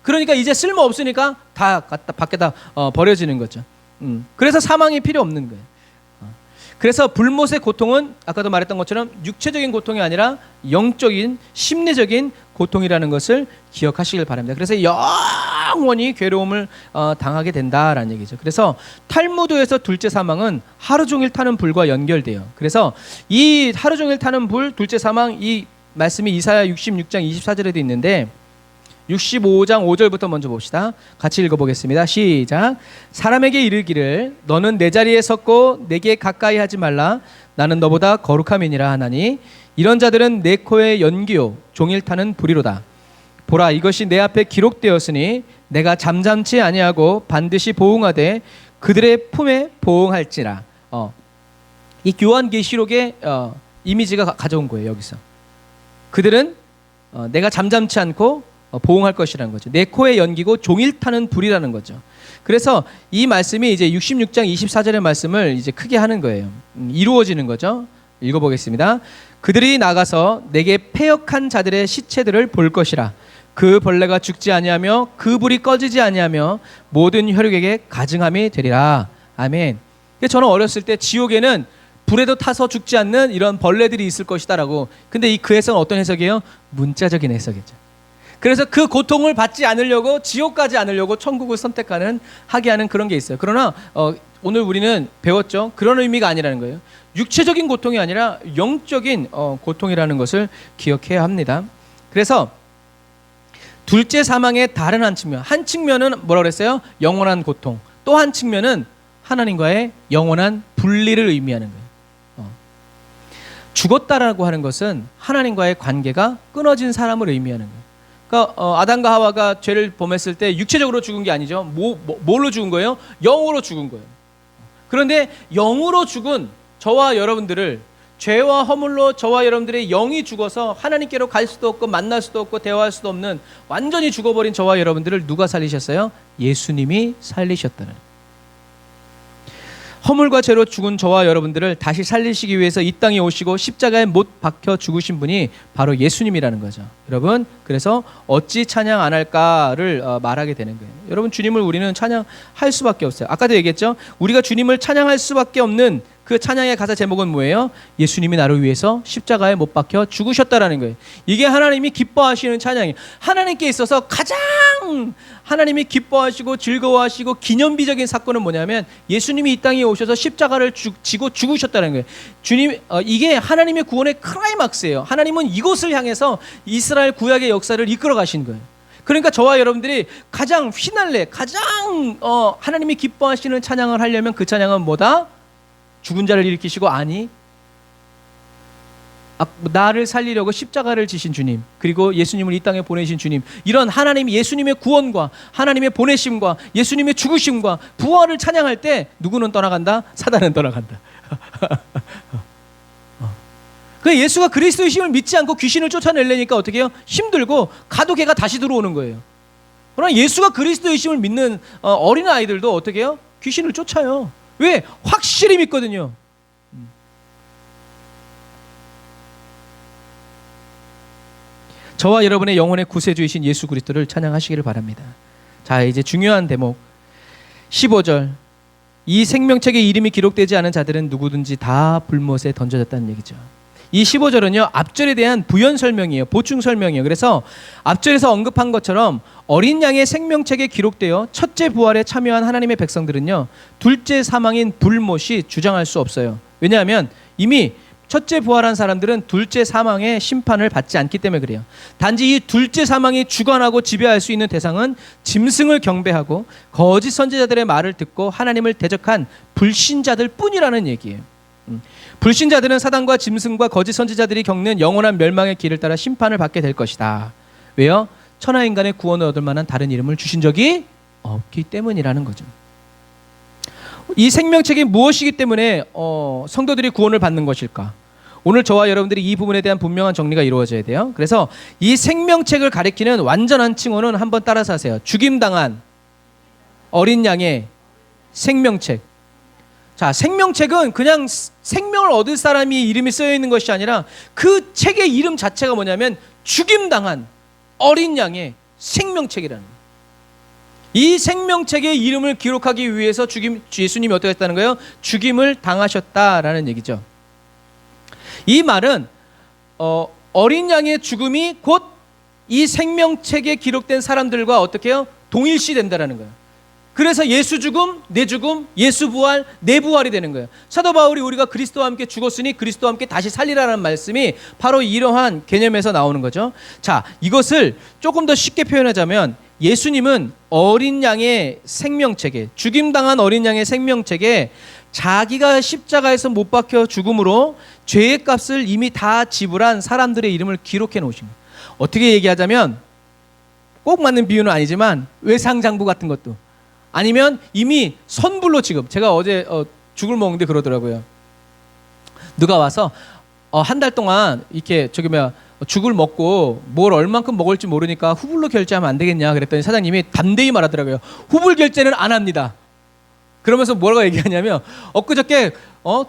그러니까 이제 쓸모 없으니까 다 갖다 밖에다 버려지는 거죠. 그래서 사망이 필요 없는 거예요. 그래서 불못의 고통은 아까도 말했던 것처럼 육체적인 고통이 아니라 영적인 심리적인 고통이라는 것을 기억하시길 바랍니다. 그래서 영원히 괴로움을 당하게 된다라는 얘기죠. 그래서 탈무드에서 둘째 사망은 하루 종일 타는 불과 연결돼요. 그래서 이 하루 종일 타는 불, 둘째 사망, 이 말씀이 이사야 66장 24절에도 있는데 65장 5절부터 먼저 봅시다. 같이 읽어보겠습니다. 시작. 사람에게 이르기를 너는 내 자리에 섰고 내게 가까이 하지 말라. 나는 너보다 거룩함이니라 하나니 이런 자들은 내 코에 연기요 종일 타는 불이로다. 보라, 이것이 내 앞에 기록되었으니 내가 잠잠치 아니하고 반드시 보응하되 그들의 품에 보응할지라. 이 요한계시록의 이미지가 가져온 거예요. 여기서 그들은 내가 잠잠치 않고 보응할 것이라는 거죠. 내 코에 연기고 종일 타는 불이라는 거죠. 그래서 이 말씀이 이제 66장 24절의 말씀을 이제 크게 하는 거예요. 이루어지는 거죠. 읽어보겠습니다. 그들이 나가서 내게 패역한 자들의 시체들을 볼 것이라. 그 벌레가 죽지 아니하며 그 불이 꺼지지 아니하며 모든 혈육에게 가증함이 되리라. 아멘. 저는 어렸을 때 지옥에는 불에도 타서 죽지 않는 이런 벌레들이 있을 것이다라고. 근데 그 해석은 어떤 해석이에요? 문자적인 해석이죠. 그래서 그 고통을 받지 않으려고, 지옥 가지 않으려고 천국을 선택하는, 하게 하는 그런 게 있어요. 그러나 오늘 우리는 배웠죠. 그런 의미가 아니라는 거예요. 육체적인 고통이 아니라 영적인 고통이라는 것을 기억해야 합니다. 그래서 둘째 사망의 다른 한 측면, 한 측면은 뭐라고 그랬어요? 영원한 고통. 또 한 측면은 하나님과의 영원한 분리를 의미하는 거예요. 죽었다라고 하는 것은 하나님과의 관계가 끊어진 사람을 의미하는 거예요. 그러니까 아담과 하와가 죄를 범했을 때 육체적으로 죽은 게 아니죠. 뭘로 죽은 거예요? 영으로 죽은 거예요. 그런데 영으로 죽은 저와 여러분들을, 죄와 허물로 저와 여러분들의 영이 죽어서 하나님께로 갈 수도 없고 만날 수도 없고 대화할 수도 없는 완전히 죽어버린 저와 여러분들을 누가 살리셨어요? 예수님이 살리셨다는 거예요. 허물과 죄로 죽은 저와 여러분들을 다시 살리시기 위해서 이 땅에 오시고 십자가에 못 박혀 죽으신 분이 바로 예수님이라는 거죠. 여러분, 그래서 어찌 찬양 안 할까를 말하게 되는 거예요. 여러분, 주님을 우리는 찬양할 수밖에 없어요. 아까도 얘기했죠. 우리가 주님을 찬양할 수밖에 없는 그 찬양의 가사 제목은 뭐예요? 예수님이 나를 위해서 십자가에 못 박혀 죽으셨다라는 거예요. 이게 하나님이 기뻐하시는 찬양이에요. 하나님께 있어서 가장 하나님이 기뻐하시고 즐거워하시고 기념비적인 사건은 뭐냐면 예수님이 이 땅에 오셔서 십자가를 지고 죽으셨다는 거예요. 주님, 이게 하나님의 구원의 클라이막스예요. 하나님은 이곳을 향해서 이스라엘 구약의 역사를 이끌어 가신 거예요. 그러니까 저와 여러분들이 가장 휘날레, 가장 하나님이 기뻐하시는 찬양을 하려면 그 찬양은 뭐다? 죽은 자를 일으키시고, 아니, 나를 살리려고 십자가를 지신 주님, 그리고 예수님을 이 땅에 보내신 주님, 이런 하나님, 예수님의 구원과 하나님의 보내심과 예수님의 죽으심과 부활을 찬양할 때 누구는 떠나간다? 사단은 떠나간다. 그 예수가 그리스도이심을 믿지 않고 귀신을 쫓아내려니까 어떻게 해요? 힘들고 가도 걔가 다시 들어오는 거예요. 그러나 예수가 그리스도이심을 믿는 어린 아이들도 어떻게 해요? 귀신을 쫓아요. 왜? 확실히 믿거든요. 저와 여러분의 영혼의 구세주이신 예수 그리스도를 찬양하시기를 바랍니다. 자, 이제 중요한 대목 15절. 이 생명책에 이름이 기록되지 않은 자들은 누구든지 다 불못에 던져졌다는 얘기죠. 이 15절은요, 앞절에 대한 부연 설명이에요. 보충 설명이에요. 그래서 앞절에서 언급한 것처럼 어린 양의 생명책에 기록되어 첫째 부활에 참여한 하나님의 백성들은요, 둘째 사망인 불못이 주장할 수 없어요. 왜냐하면 이미 첫째 부활한 사람들은 둘째 사망의 심판을 받지 않기 때문에 그래요. 단지 이 둘째 사망이 주관하고 지배할 수 있는 대상은 짐승을 경배하고 거짓 선지자들의 말을 듣고 하나님을 대적한 불신자들 뿐이라는 얘기예요. 불신자들은 사단과 짐승과 거짓 선지자들이 겪는 영원한 멸망의 길을 따라 심판을 받게 될 것이다. 왜요? 천하 인간의 구원을 얻을 만한 다른 이름을 주신 적이 없기 때문이라는 거죠. 이 생명책이 무엇이기 때문에 성도들이 구원을 받는 것일까? 오늘 저와 여러분들이 이 부분에 대한 분명한 정리가 이루어져야 돼요. 그래서 이 생명책을 가리키는 완전한 칭호는 한번 따라서 하세요. 죽임당한 어린 양의 생명책. 자, 생명책은 그냥 생명을 얻을 사람이 이름이 쓰여 있는 것이 아니라 그 책의 이름 자체가 뭐냐면 죽임당한 어린 양의 생명책이라는 거예요. 이 생명책의 이름을 기록하기 위해서 예수님이 어떻게 했다는 거예요? 죽임을 당하셨다라는 얘기죠. 이 말은 어린 양의 죽음이 곧 이 생명책에 기록된 사람들과 어떻게 해요? 동일시된다라는 거예요. 그래서 예수 죽음, 내 죽음, 예수 부활, 내 부활이 되는 거예요. 사도 바울이 우리가 그리스도와 함께 죽었으니 그리스도와 함께 다시 살리라는 말씀이 바로 이러한 개념에서 나오는 거죠. 자, 이것을 조금 더 쉽게 표현하자면 예수님은 어린 양의 생명책에, 죽임당한 어린 양의 생명책에 자기가 십자가에서 못 박혀 죽음으로 죄의 값을 이미 다 지불한 사람들의 이름을 기록해 놓으신 거예요. 어떻게 얘기하자면 꼭 맞는 비유는 아니지만 외상장부 같은 것도, 아니면 이미 선불로 지금 제가 어제 죽을 먹는데 그러더라고요. 누가 와서 한 달 동안 이렇게 죽을 먹고 뭘 얼만큼 먹을지 모르니까 후불로 결제하면 안 되겠냐 그랬더니 사장님이 담대히 말하더라고요. 후불 결제는 안 합니다. 그러면서 뭐라고 얘기하냐면 엊그저께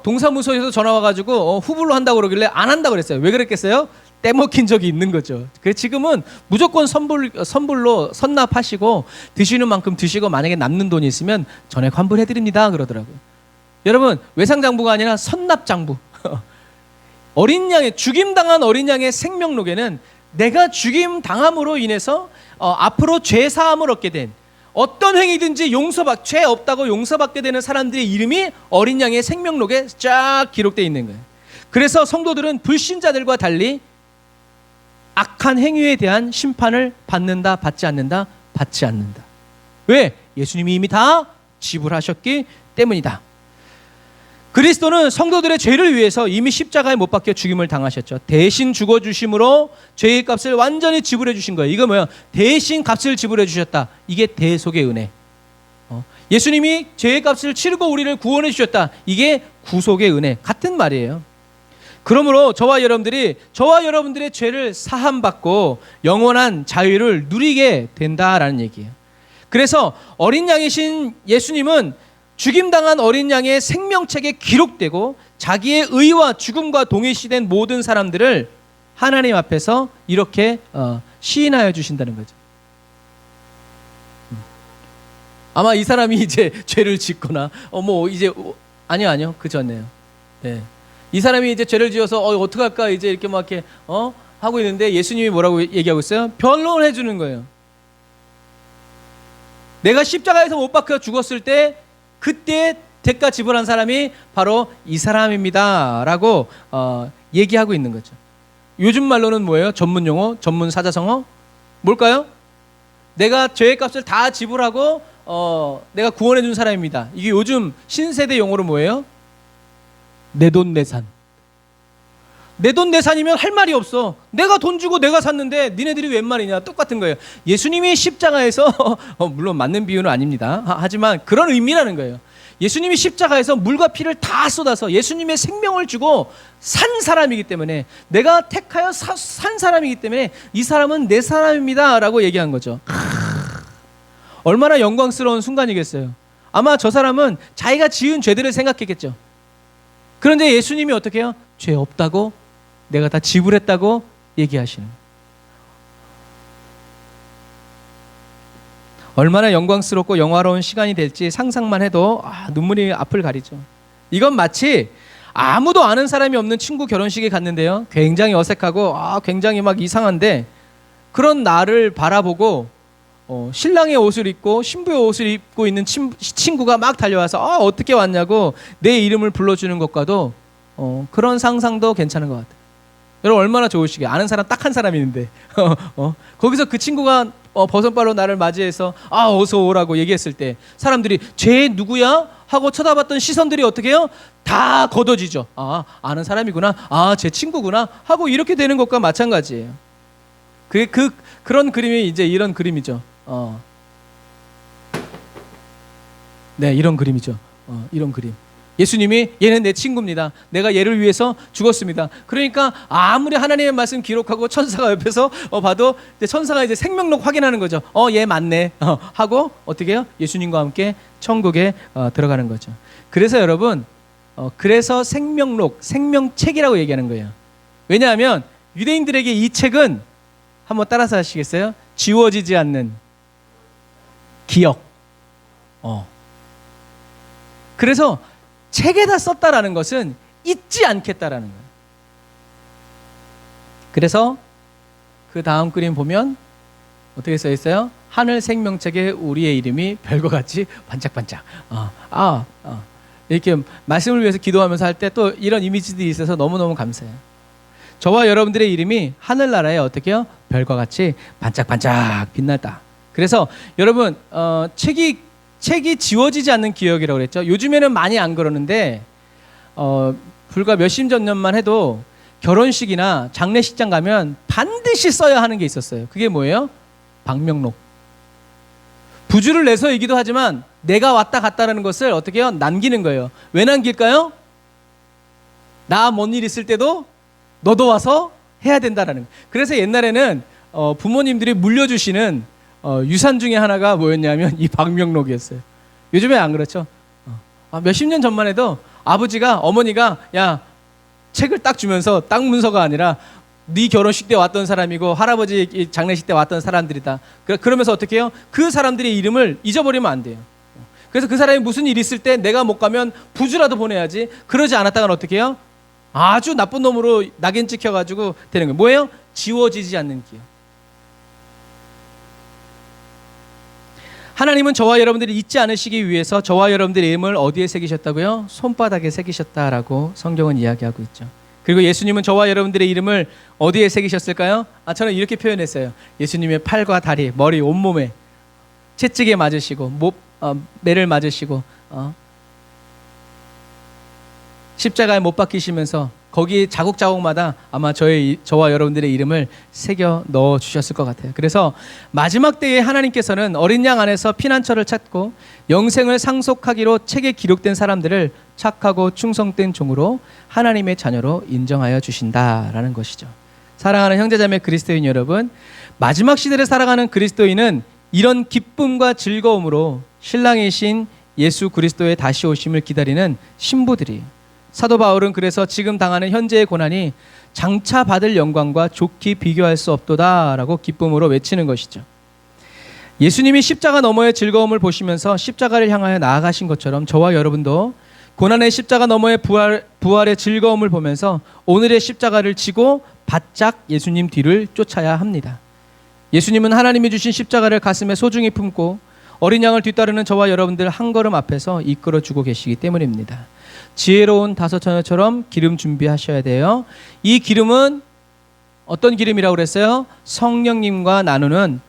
동사무소에서 전화 와가지고 후불로 한다고 그러길래 안 한다고 그랬어요. 왜 그랬겠어요? 떼먹힌 적이 있는 거죠. 그래서 지금은 무조건 선불로 선납하시고 드시는 만큼 드시고 만약에 남는 돈이 있으면 전액 환불해드립니다 그러더라고요. 여러분, 외상장부가 아니라 선납장부. 어린 양의, 죽임당한 어린 양의 생명록에는 내가 죽임당함으로 인해서 앞으로 죄사함을 얻게 된, 어떤 행위든지 죄 없다고 용서받게 되는 사람들의 이름이 어린 양의 생명록에 쫙 기록되어 있는 거예요. 그래서 성도들은 불신자들과 달리 악한 행위에 대한 심판을 받는다, 받지 않는다? 받지 않는다. 왜? 예수님이 이미 다 지불하셨기 때문이다. 그리스도는 성도들의 죄를 위해서 이미 십자가에 못 박혀 죽임을 당하셨죠. 대신 죽어주심으로 죄의 값을 완전히 지불해 주신 거예요. 이거 뭐예요? 대신 값을 지불해 주셨다. 이게 대속의 은혜. 예수님이 죄의 값을 치르고 우리를 구원해 주셨다. 이게 구속의 은혜. 같은 말이에요. 그러므로 저와 여러분들의 죄를 사함받고 영원한 자유를 누리게 된다라는 얘기예요. 그래서 어린 양이신 예수님은 죽임당한 어린 양의 생명책에 기록되고 자기의 의와 죽음과 동일시된 모든 사람들을 하나님 앞에서 이렇게 시인하여 주신다는 거죠. 아마 이 사람이 이제 죄를 짓거나 아니요 그 전에요. 네. 이 사람이 이제 죄를 지어서 어떡할까 이제 이렇게 막 이렇게 하고 있는데 예수님이 뭐라고 얘기하고 있어요? 변론을 해주는 거예요. 내가 십자가에서 못 박혀 죽었을 때 그때 대가 지불한 사람이 바로 이 사람입니다 라고 얘기하고 있는 거죠. 요즘 말로는 뭐예요? 전문 용어, 전문 사자성어? 뭘까요? 내가 죄의 값을 다 지불하고 내가 구원해 준 사람입니다. 이게 요즘 신세대 용어로 뭐예요? 내돈내산. 내돈내산이면 할 말이 없어. 내가 돈 주고 내가 샀는데 니네들이 웬 말이냐. 똑같은 거예요. 예수님이 십자가에서 물론 맞는 비유는 아닙니다. 하지만 그런 의미라는 거예요. 예수님이 십자가에서 물과 피를 다 쏟아서 예수님의 생명을 주고 산 사람이기 때문에, 내가 택하여 산 사람이기 때문에 이 사람은 내 사람입니다 라고 얘기한 거죠. 얼마나 영광스러운 순간이겠어요. 아마 저 사람은 자기가 지은 죄들을 생각했겠죠. 그런데 예수님이 어떻게 해요? 죄 없다고, 내가 다 지불했다고 얘기하시는 거예요. 얼마나 영광스럽고 영화로운 시간이 될지 상상만 해도 눈물이 앞을 가리죠. 이건 마치 아무도 아는 사람이 없는 친구 결혼식에 갔는데요, 굉장히 어색하고 굉장히 막 이상한데, 그런 나를 바라보고 신랑의 옷을 입고 신부의 옷을 입고 있는 친구가 막 달려와서 어떻게 왔냐고 내 이름을 불러주는 것과도 그런 상상도 괜찮은 것 같아요. 여러분 얼마나 좋으시게 아는 사람 딱 한 사람이 있는데 거기서 그 친구가 버선발로 나를 맞이해서 어서 오라고 얘기했을 때 사람들이 쟤 누구야? 하고 쳐다봤던 시선들이 어떻게 해요? 다 걷어지죠. 아는 사람이구나. 제 친구구나. 하고 이렇게 되는 것과 마찬가지예요. 그런 그림이 이제 이런 그림이죠. 네, 이런 그림이죠. 이런 그림. 예수님이 얘는 내 친구입니다. 내가 얘를 위해서 죽었습니다. 그러니까 아무리 하나님의 말씀 기록하고 천사가 옆에서 봐도 이제 천사가 이제 생명록 확인하는 거죠. 얘 맞네. 하고 어떻게 해요? 예수님과 함께 천국에 들어가는 거죠. 그래서 여러분, 그래서 생명록, 생명책이라고 얘기하는 거예요. 왜냐하면 유대인들에게 이 책은 한번 따라서 하시겠어요? 지워지지 않는 기억. 그래서 책에다 썼다라는 것은 잊지 않겠다라는 거예요. 그래서 그 다음 그림 보면 어떻게 써 있어요? 하늘 생명책에 우리의 이름이 별과 같이 반짝반짝. 이렇게 말씀을 위해서 기도하면서 할 때 또 이런 이미지들이 있어서 너무너무 감사해요. 저와 여러분들의 이름이 하늘나라에 어떻게 해요? 별과 같이 반짝반짝 빛났다. 그래서 여러분 책이 지워지지 않는 기억이라고 그랬죠. 요즘에는 많이 안 그러는데 불과 몇십 년만 해도 결혼식이나 장례식장 가면 반드시 써야 하는 게 있었어요. 그게 뭐예요? 방명록. 부주를 내서이기도 하지만 내가 왔다 갔다라는 것을 어떻게 해요? 남기는 거예요. 왜 남길까요? 나 뭔 일 있을 때도 너도 와서 해야 된다라는 거예요. 그래서 옛날에는 부모님들이 물려주시는 유산 중에 하나가 뭐였냐면 이 방명록이었어요. 요즘에 안 그렇죠. 몇십 년 전만 해도 어머니가 야 책을 딱 주면서 딱 문서가 아니라 네 결혼식 때 왔던 사람이고 할아버지 장례식 때 왔던 사람들이다. 그러면서 어떻게 해요? 그 사람들의 이름을 잊어버리면 안 돼요. 그래서 그 사람이 무슨 일 있을 때 내가 못 가면 부주라도 보내야지. 그러지 않았다간 어떻게 해요? 아주 나쁜 놈으로 낙인 찍혀가지고 되는 거예요. 뭐예요? 지워지지 않는 기억. 하나님은 저와 여러분들이 잊지 않으시기 위해서 저와 여러분들의 이름을 어디에 새기셨다고요? 손바닥에 새기셨다라고 성경은 이야기하고 있죠. 그리고 예수님은 저와 여러분들의 이름을 어디에 새기셨을까요? 저는 이렇게 표현했어요. 예수님의 팔과 다리, 머리, 온몸에 채찍에 맞으시고 매를 맞으시고 십자가에 못 박히시면서 거기 자국자국마다 아마 저와 여러분들의 이름을 새겨 넣어 주셨을 것 같아요. 그래서 마지막 때에 하나님께서는 어린 양 안에서 피난처를 찾고 영생을 상속하기로 책에 기록된 사람들을 착하고 충성된 종으로 하나님의 자녀로 인정하여 주신다라는 것이죠. 사랑하는 형제자매 그리스도인 여러분, 마지막 시대를 살아가는 그리스도인은 이런 기쁨과 즐거움으로 신랑이신 예수 그리스도의 다시 오심을 기다리는 신부들이에요. 사도 바울은 그래서 지금 당하는 현재의 고난이 장차 받을 영광과 좋게 비교할 수 없도다라고 기쁨으로 외치는 것이죠. 예수님이 십자가 너머의 즐거움을 보시면서 십자가를 향하여 나아가신 것처럼 저와 여러분도 고난의 십자가 너머의 부활의 즐거움을 보면서 오늘의 십자가를 지고 바짝 예수님 뒤를 쫓아야 합니다. 예수님은 하나님이 주신 십자가를 가슴에 소중히 품고 어린 양을 뒤따르는 저와 여러분들 한 걸음 앞에서 이끌어주고 계시기 때문입니다. 지혜로운 다섯 처녀처럼 기름 준비하셔야 돼요. 이 기름은 어떤 기름이라고 그랬어요? 성령님과 나누는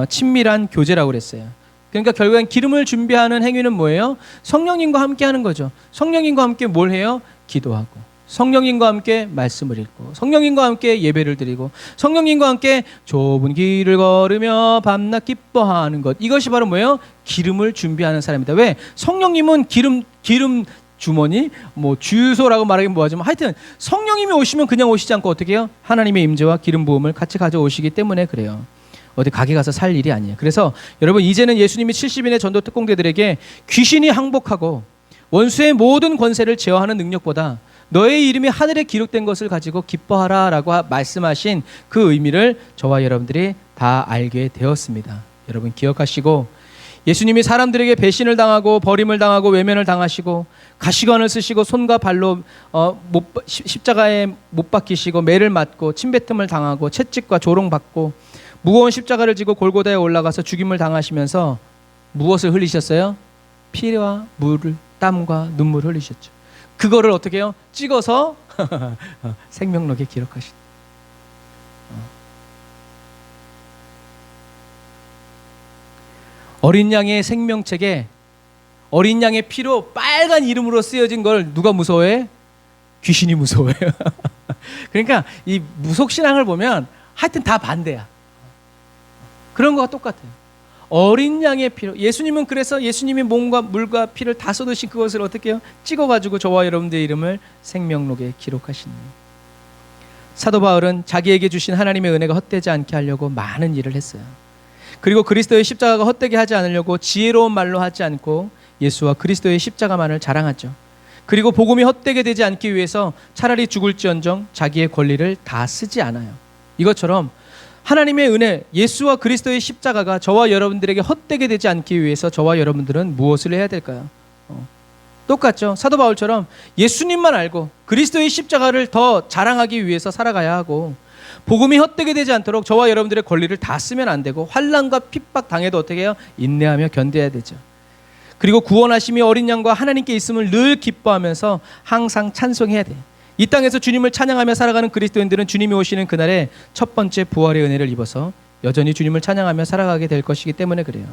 친밀한 교제라고 그랬어요. 그러니까 결국엔 기름을 준비하는 행위는 뭐예요? 성령님과 함께 하는 거죠. 성령님과 함께 뭘 해요? 기도하고, 성령님과 함께 말씀을 읽고, 성령님과 함께 예배를 드리고, 성령님과 함께 좁은 길을 걸으며 밤낮 기뻐하는 것. 이것이 바로 뭐예요? 기름을 준비하는 사람이다. 왜? 성령님은 기름 주머니, 주유소라고 말하긴 뭐하지만 하여튼 성령님이 오시면 그냥 오시지 않고 어떻게 해요? 하나님의 임재와 기름 부음을 같이 가져오시기 때문에 그래요. 어디 가게 가서 살 일이 아니에요. 그래서 여러분 이제는 예수님이 70인의 전도 특공대들에게 귀신이 항복하고 원수의 모든 권세를 제어하는 능력보다 너의 이름이 하늘에 기록된 것을 가지고 기뻐하라 라고 말씀하신 그 의미를 저와 여러분들이 다 알게 되었습니다. 여러분 기억하시고 예수님이 사람들에게 배신을 당하고 버림을 당하고 외면을 당하시고 가시관을 쓰시고 손과 발로 십자가에 못 박히시고 매를 맞고 침뱉음을 당하고 채찍과 조롱받고 무거운 십자가를 지고 골고다에 올라가서 죽임을 당하시면서 무엇을 흘리셨어요? 피와 물을 땀과 눈물을 흘리셨죠. 그거를 어떻게 해요? 찍어서 생명록에 기록하신. 어린 양의 생명책에 어린 양의 피로 빨간 이름으로 쓰여진 걸 누가 무서워해? 귀신이 무서워해요. 그러니까 이 무속신앙을 보면 하여튼 다 반대야. 그런 거와 똑같아요. 어린 양의 피로, 예수님은 그래서 예수님이 몸과 물과 피를 다 쏟으신 그것을 어떻게 해요? 찍어가지고 저와 여러분들의 이름을 생명록에 기록하시는. 사도 바울은 자기에게 주신 하나님의 은혜가 헛되지 않게 하려고 많은 일을 했어요. 그리고 그리스도의 십자가가 헛되게 하지 않으려고 지혜로운 말로 하지 않고 예수와 그리스도의 십자가만을 자랑하죠. 그리고 복음이 헛되게 되지 않기 위해서 차라리 죽을지언정 자기의 권리를 다 쓰지 않아요. 이것처럼 하나님의 은혜, 예수와 그리스도의 십자가가 저와 여러분들에게 헛되게 되지 않기 위해서 저와 여러분들은 무엇을 해야 될까요? 똑같죠. 사도 바울처럼 예수님만 알고 그리스도의 십자가를 더 자랑하기 위해서 살아가야 하고, 복음이 헛되게 되지 않도록 저와 여러분들의 권리를 다 쓰면 안 되고, 환난과 핍박 당해도 어떻게 해요? 인내하며 견뎌야 되죠. 그리고 구원하심이 어린 양과 하나님께 있음을 늘 기뻐하면서 항상 찬송해야 돼요. 이 땅에서 주님을 찬양하며 살아가는 그리스도인들은 주님이 오시는 그날에 첫 번째 부활의 은혜를 입어서 여전히 주님을 찬양하며 살아가게 될 것이기 때문에 그래요.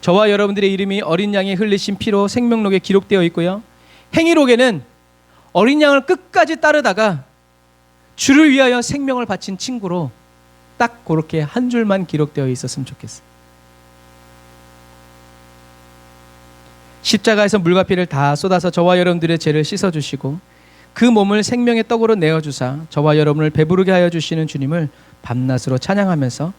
저와 여러분들의 이름이 어린 양이 흘리신 피로 생명록에 기록되어 있고요. 행위록에는 어린 양을 끝까지 따르다가 주를 위하여 생명을 바친 친구로 딱 그렇게 한 줄만 기록되어 있었으면 좋겠어요. 십자가에서 물과 피를 다 쏟아서 저와 여러분들의 죄를 씻어주시고 그 몸을 생명의 떡으로 내어주사 저와 여러분을 배부르게 하여 주시는 주님을 밤낮으로 찬양하면서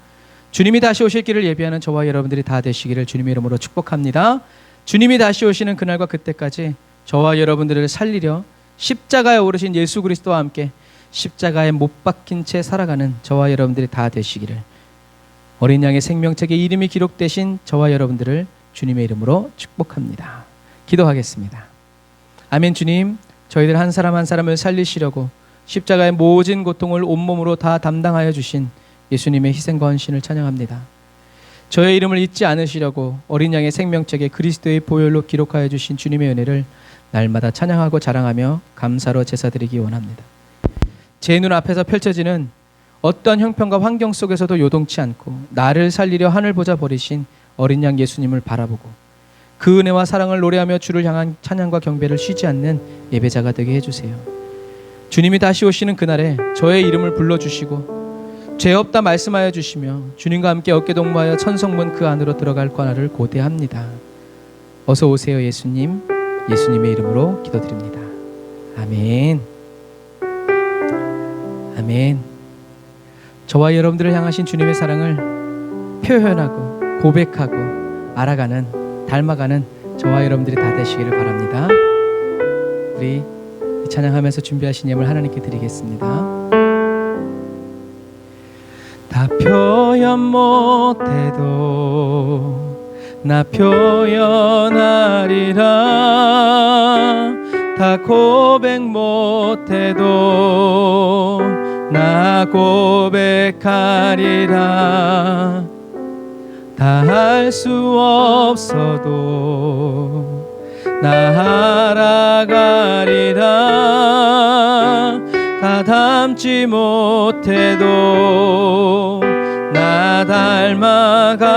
주님이 다시 오실 길을 예비하는 저와 여러분들이 다 되시기를 주님의 이름으로 축복합니다. 주님이 다시 오시는 그날과 그때까지 저와 여러분들을 살리려 십자가에 오르신 예수 그리스도와 함께 십자가에 못 박힌 채 살아가는 저와 여러분들이 다 되시기를, 어린 양의 생명책에 이름이 기록되신 저와 여러분들을 주님의 이름으로 축복합니다. 기도하겠습니다. 아멘. 주님, 저희들 한 사람 한 사람을 살리시려고 십자가의 모진 고통을 온몸으로 다 담당하여 주신 예수님의 희생과 헌신을 찬양합니다. 저의 이름을 잊지 않으시려고 어린 양의 생명책에 그리스도의 보혈로 기록하여 주신 주님의 은혜를 날마다 찬양하고 자랑하며 감사로 제사드리기 원합니다. 제 눈앞에서 펼쳐지는 어떠한 형편과 환경 속에서도 요동치 않고 나를 살리려 하늘 보자 버리신 어린 양 예수님을 바라보고 그 은혜와 사랑을 노래하며 주를 향한 찬양과 경배를 쉬지 않는 예배자가 되게 해주세요. 주님이 다시 오시는 그날에 저의 이름을 불러주시고 죄 없다 말씀하여 주시며 주님과 함께 어깨동무하여 천성문 그 안으로 들어갈 관할을 고대합니다. 어서 오세요 예수님. 예수님의 이름으로 기도드립니다. 아멘. 아멘. 저와 여러분들을 향하신 주님의 사랑을 표현하고 고백하고 알아가는, 닮아가는 저와 여러분들이 다 되시기를 바랍니다. 우리 이 찬양하면서 준비하신 예물 하나님께 드리겠습니다. 다 표현 못해도 나 표현하리라. 다 고백 못해도 나 고백하리라. 다 할 수 없어도 나 알아가리라. 다 닮지 못해도 나 닮아가리라.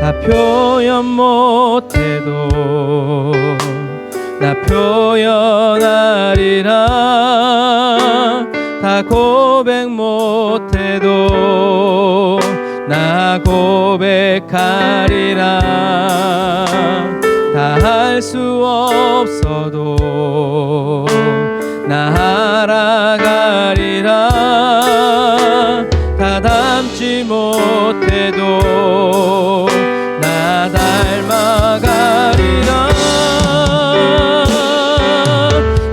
다 표현 못해도 나 표현하리라. 다 고백 못해도 나 고백하리라. 다 할 수 없어도 나 알아가리라. 다 닮지 못해도 나 닮아가리라.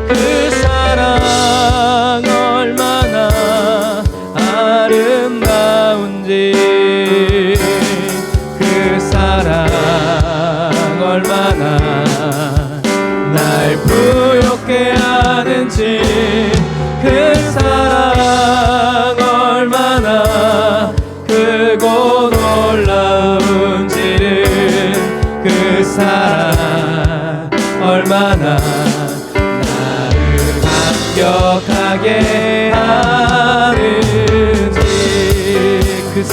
그 사랑 얼마나 아름다운지, 그 사랑 얼마나 날 부욕해 하는지 감격하게 하는지 그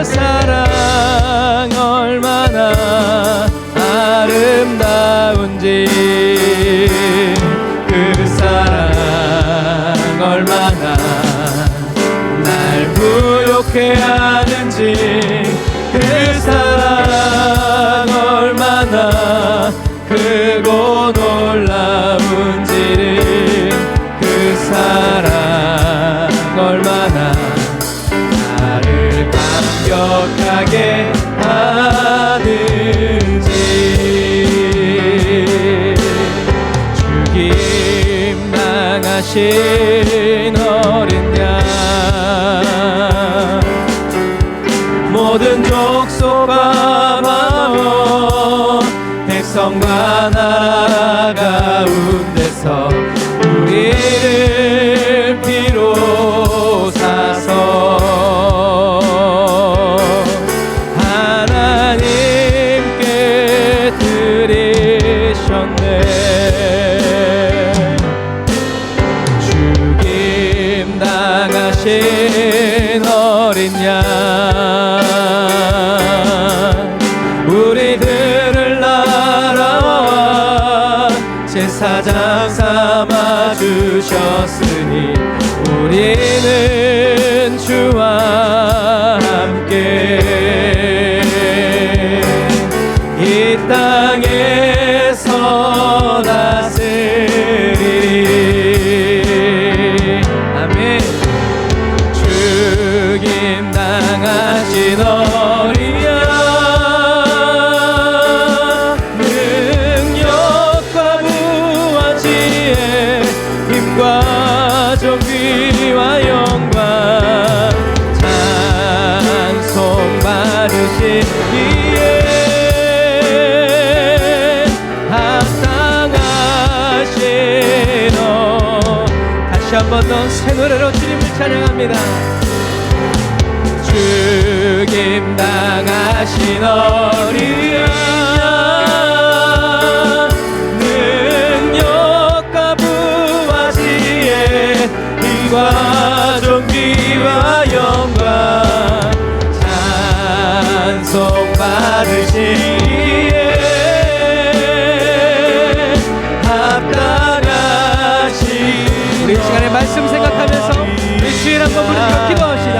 사랑 얼마나 아름다운지 그 사랑 얼마나 날 부욕해 하는지 그 사랑 얼마나 크고 놀라운지를 그 사랑 얼마나 나를 감격하게 하는지 죽임 당하신 어린 양 모든 족속과 마음 백성과 나라 가운데서 우리를 피로 사서 하나님께 드리셨네. 죽임 당하신 어린 양 우리들을 날아와 제사장 삼아 주셨으니 우리는 주와 함께 이 땅에서 다스리리. 아멘. 죽임 당하신 어린 양 능력과 부와 지혜 힘과 존귀와 영광 찬송 받으시기에 합당하시노. 다시 한 번 더 새 노래로 주님을 찬양합니다. 죽임 당하신 어린 양 능력과 부와 지혜 힘과 존귀와 영광 찬송 받으시기에 합당하신. 우리 시간에 말씀 생각하면서 우리 주일 한번 부르며 기도합시다.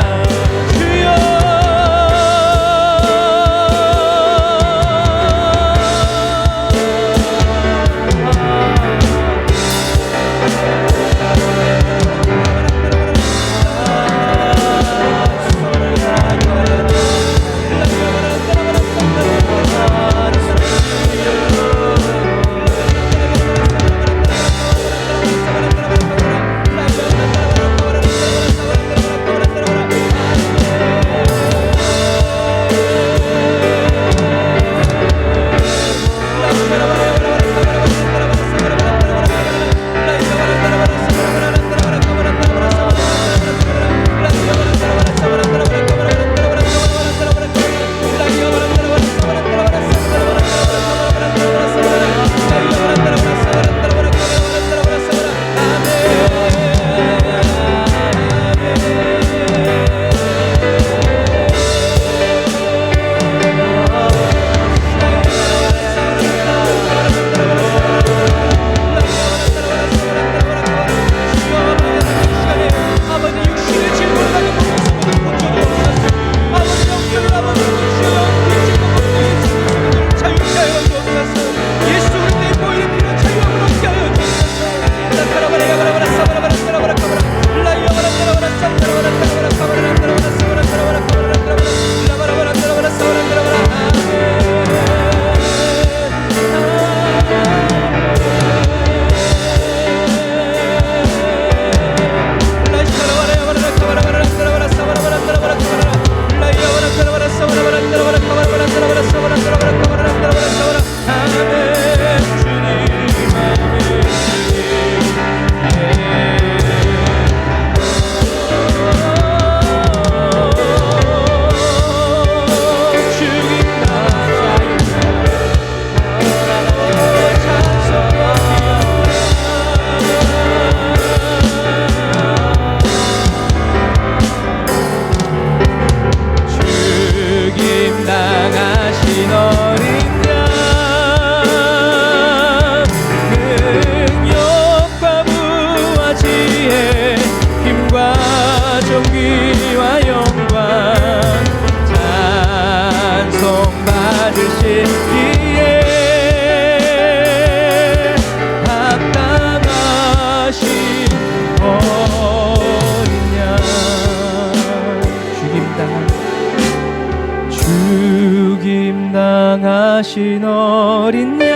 합당하신 어린 양,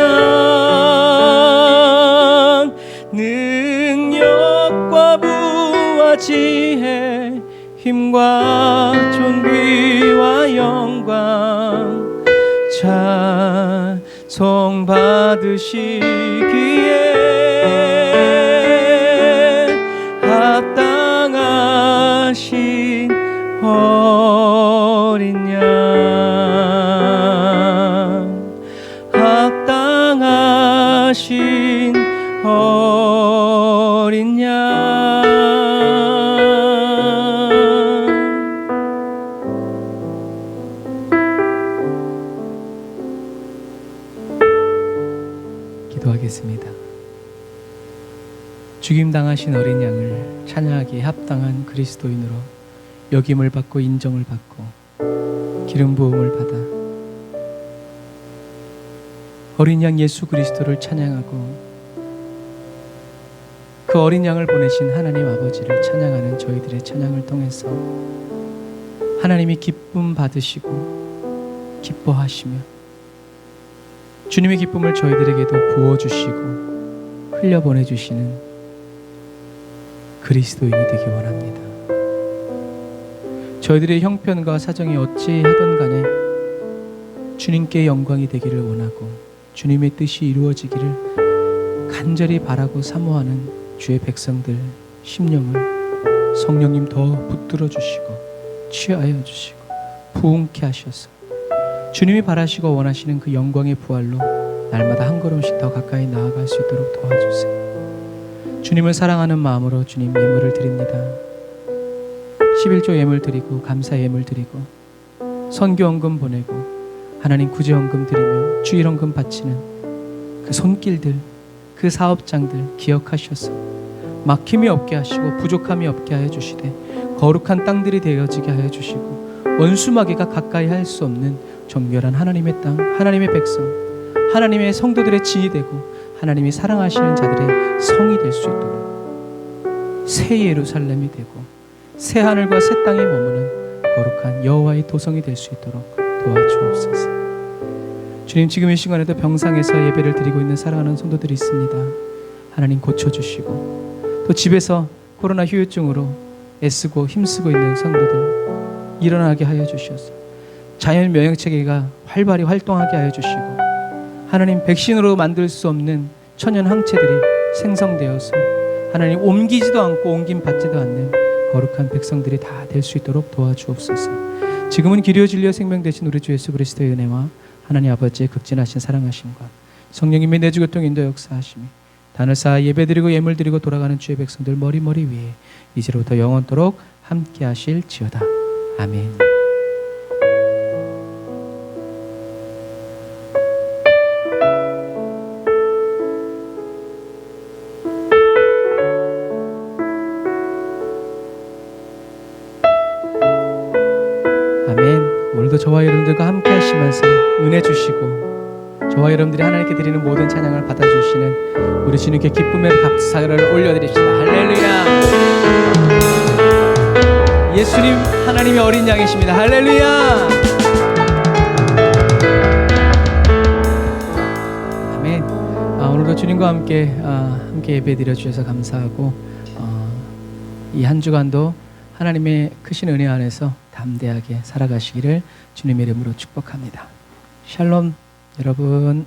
능력과 부와 지혜, 힘과 존귀와 영광 찬송 받으시기에 합당하신 어린 양, 합당하신 어린 양. 기도하겠습니다. 죽임 당하신 어린 양을 찬양하기에 합당한 그리스도인으로 여김을 받고 인정을 받고 기름 부음을 받아 어린 양 예수 그리스도를 찬양하고 그 어린 양을 보내신 하나님 아버지를 찬양하는 저희들의 찬양을 통해서 하나님이 기쁨 받으시고 기뻐하시며 주님의 기쁨을 저희들에게도 부어주시고 흘려보내주시는 그리스도인이 되기 원합니다. 저희들의 형편과 사정이 어찌하든 간에 주님께 영광이 되기를 원하고 주님의 뜻이 이루어지기를 간절히 바라고 사모하는 주의 백성들 심령을 성령님 더 붙들어 주시고 취하여 주시고 부흥케 하셔서 주님이 바라시고 원하시는 그 영광의 부활로 날마다 한 걸음씩 더 가까이 나아갈 수 있도록 도와주세요. 주님을 사랑하는 마음으로 주님 예물을 드립니다. 11조 예물 드리고 감사 예물 드리고 선교헌금 보내고 하나님 구제헌금 드리며 주일헌금 바치는 그 손길들, 그 사업장들 기억하셔서 막힘이 없게 하시고 부족함이 없게 하여 주시되 거룩한 땅들이 되어지게 하여 주시고 원수마귀가 가까이 할 수 없는 정결한 하나님의 땅, 하나님의 백성, 하나님의 성도들의 진이 되고 하나님이 사랑하시는 자들의 성이 될 수 있도록 새 예루살렘이 되고 새 하늘과 새 땅에 머무는 거룩한 여호와의 도성이 될 수 있도록 도와주옵소서. 주님, 지금 이 시간에도 병상에서 예배를 드리고 있는 사랑하는 성도들이 있습니다. 하나님 고쳐주시고 또 집에서 코로나 후유증으로 애쓰고 힘쓰고 있는 성도들 일어나게 하여 주셔서 자연 면역체계가 활발히 활동하게 하여 주시고 하나님 백신으로 만들 수 없는 천연 항체들이 생성되어서 하나님 옮기지도 않고 옮김 받지도 않는 거룩한 백성들이 다 될 수 있도록 도와주옵소서. 지금은 기료 진리와 생명 되신 우리 주 예수 그리스도의 은혜와 하나님 아버지의 극진하신 사랑하심과 성령님의 내주 교통 인도 역사하심이 단을 쌓아 예배드리고 예물드리고 돌아가는 주의 백성들 머리머리 위에 이제로부터 영원토록 함께 하실지어다. 아멘. 오늘도 저와 여러분들과 함께 하시면서 은혜 주시고 저와 여러분들이 하나님께 드리는 모든 찬양을 받아주시는 우리 주님께 기쁨의 박수를 올려드립시다. 할렐루야. 예수님 하나님의 어린 양이십니다. 할렐루야. 아멘. 오늘도 주님과 함께 예배 드려 주셔서 감사하고 이 한 주간도 하나님의 크신 은혜 안에서 담대하게 살아가시기를 주님의 이름으로 축복합니다. 샬롬 여러분.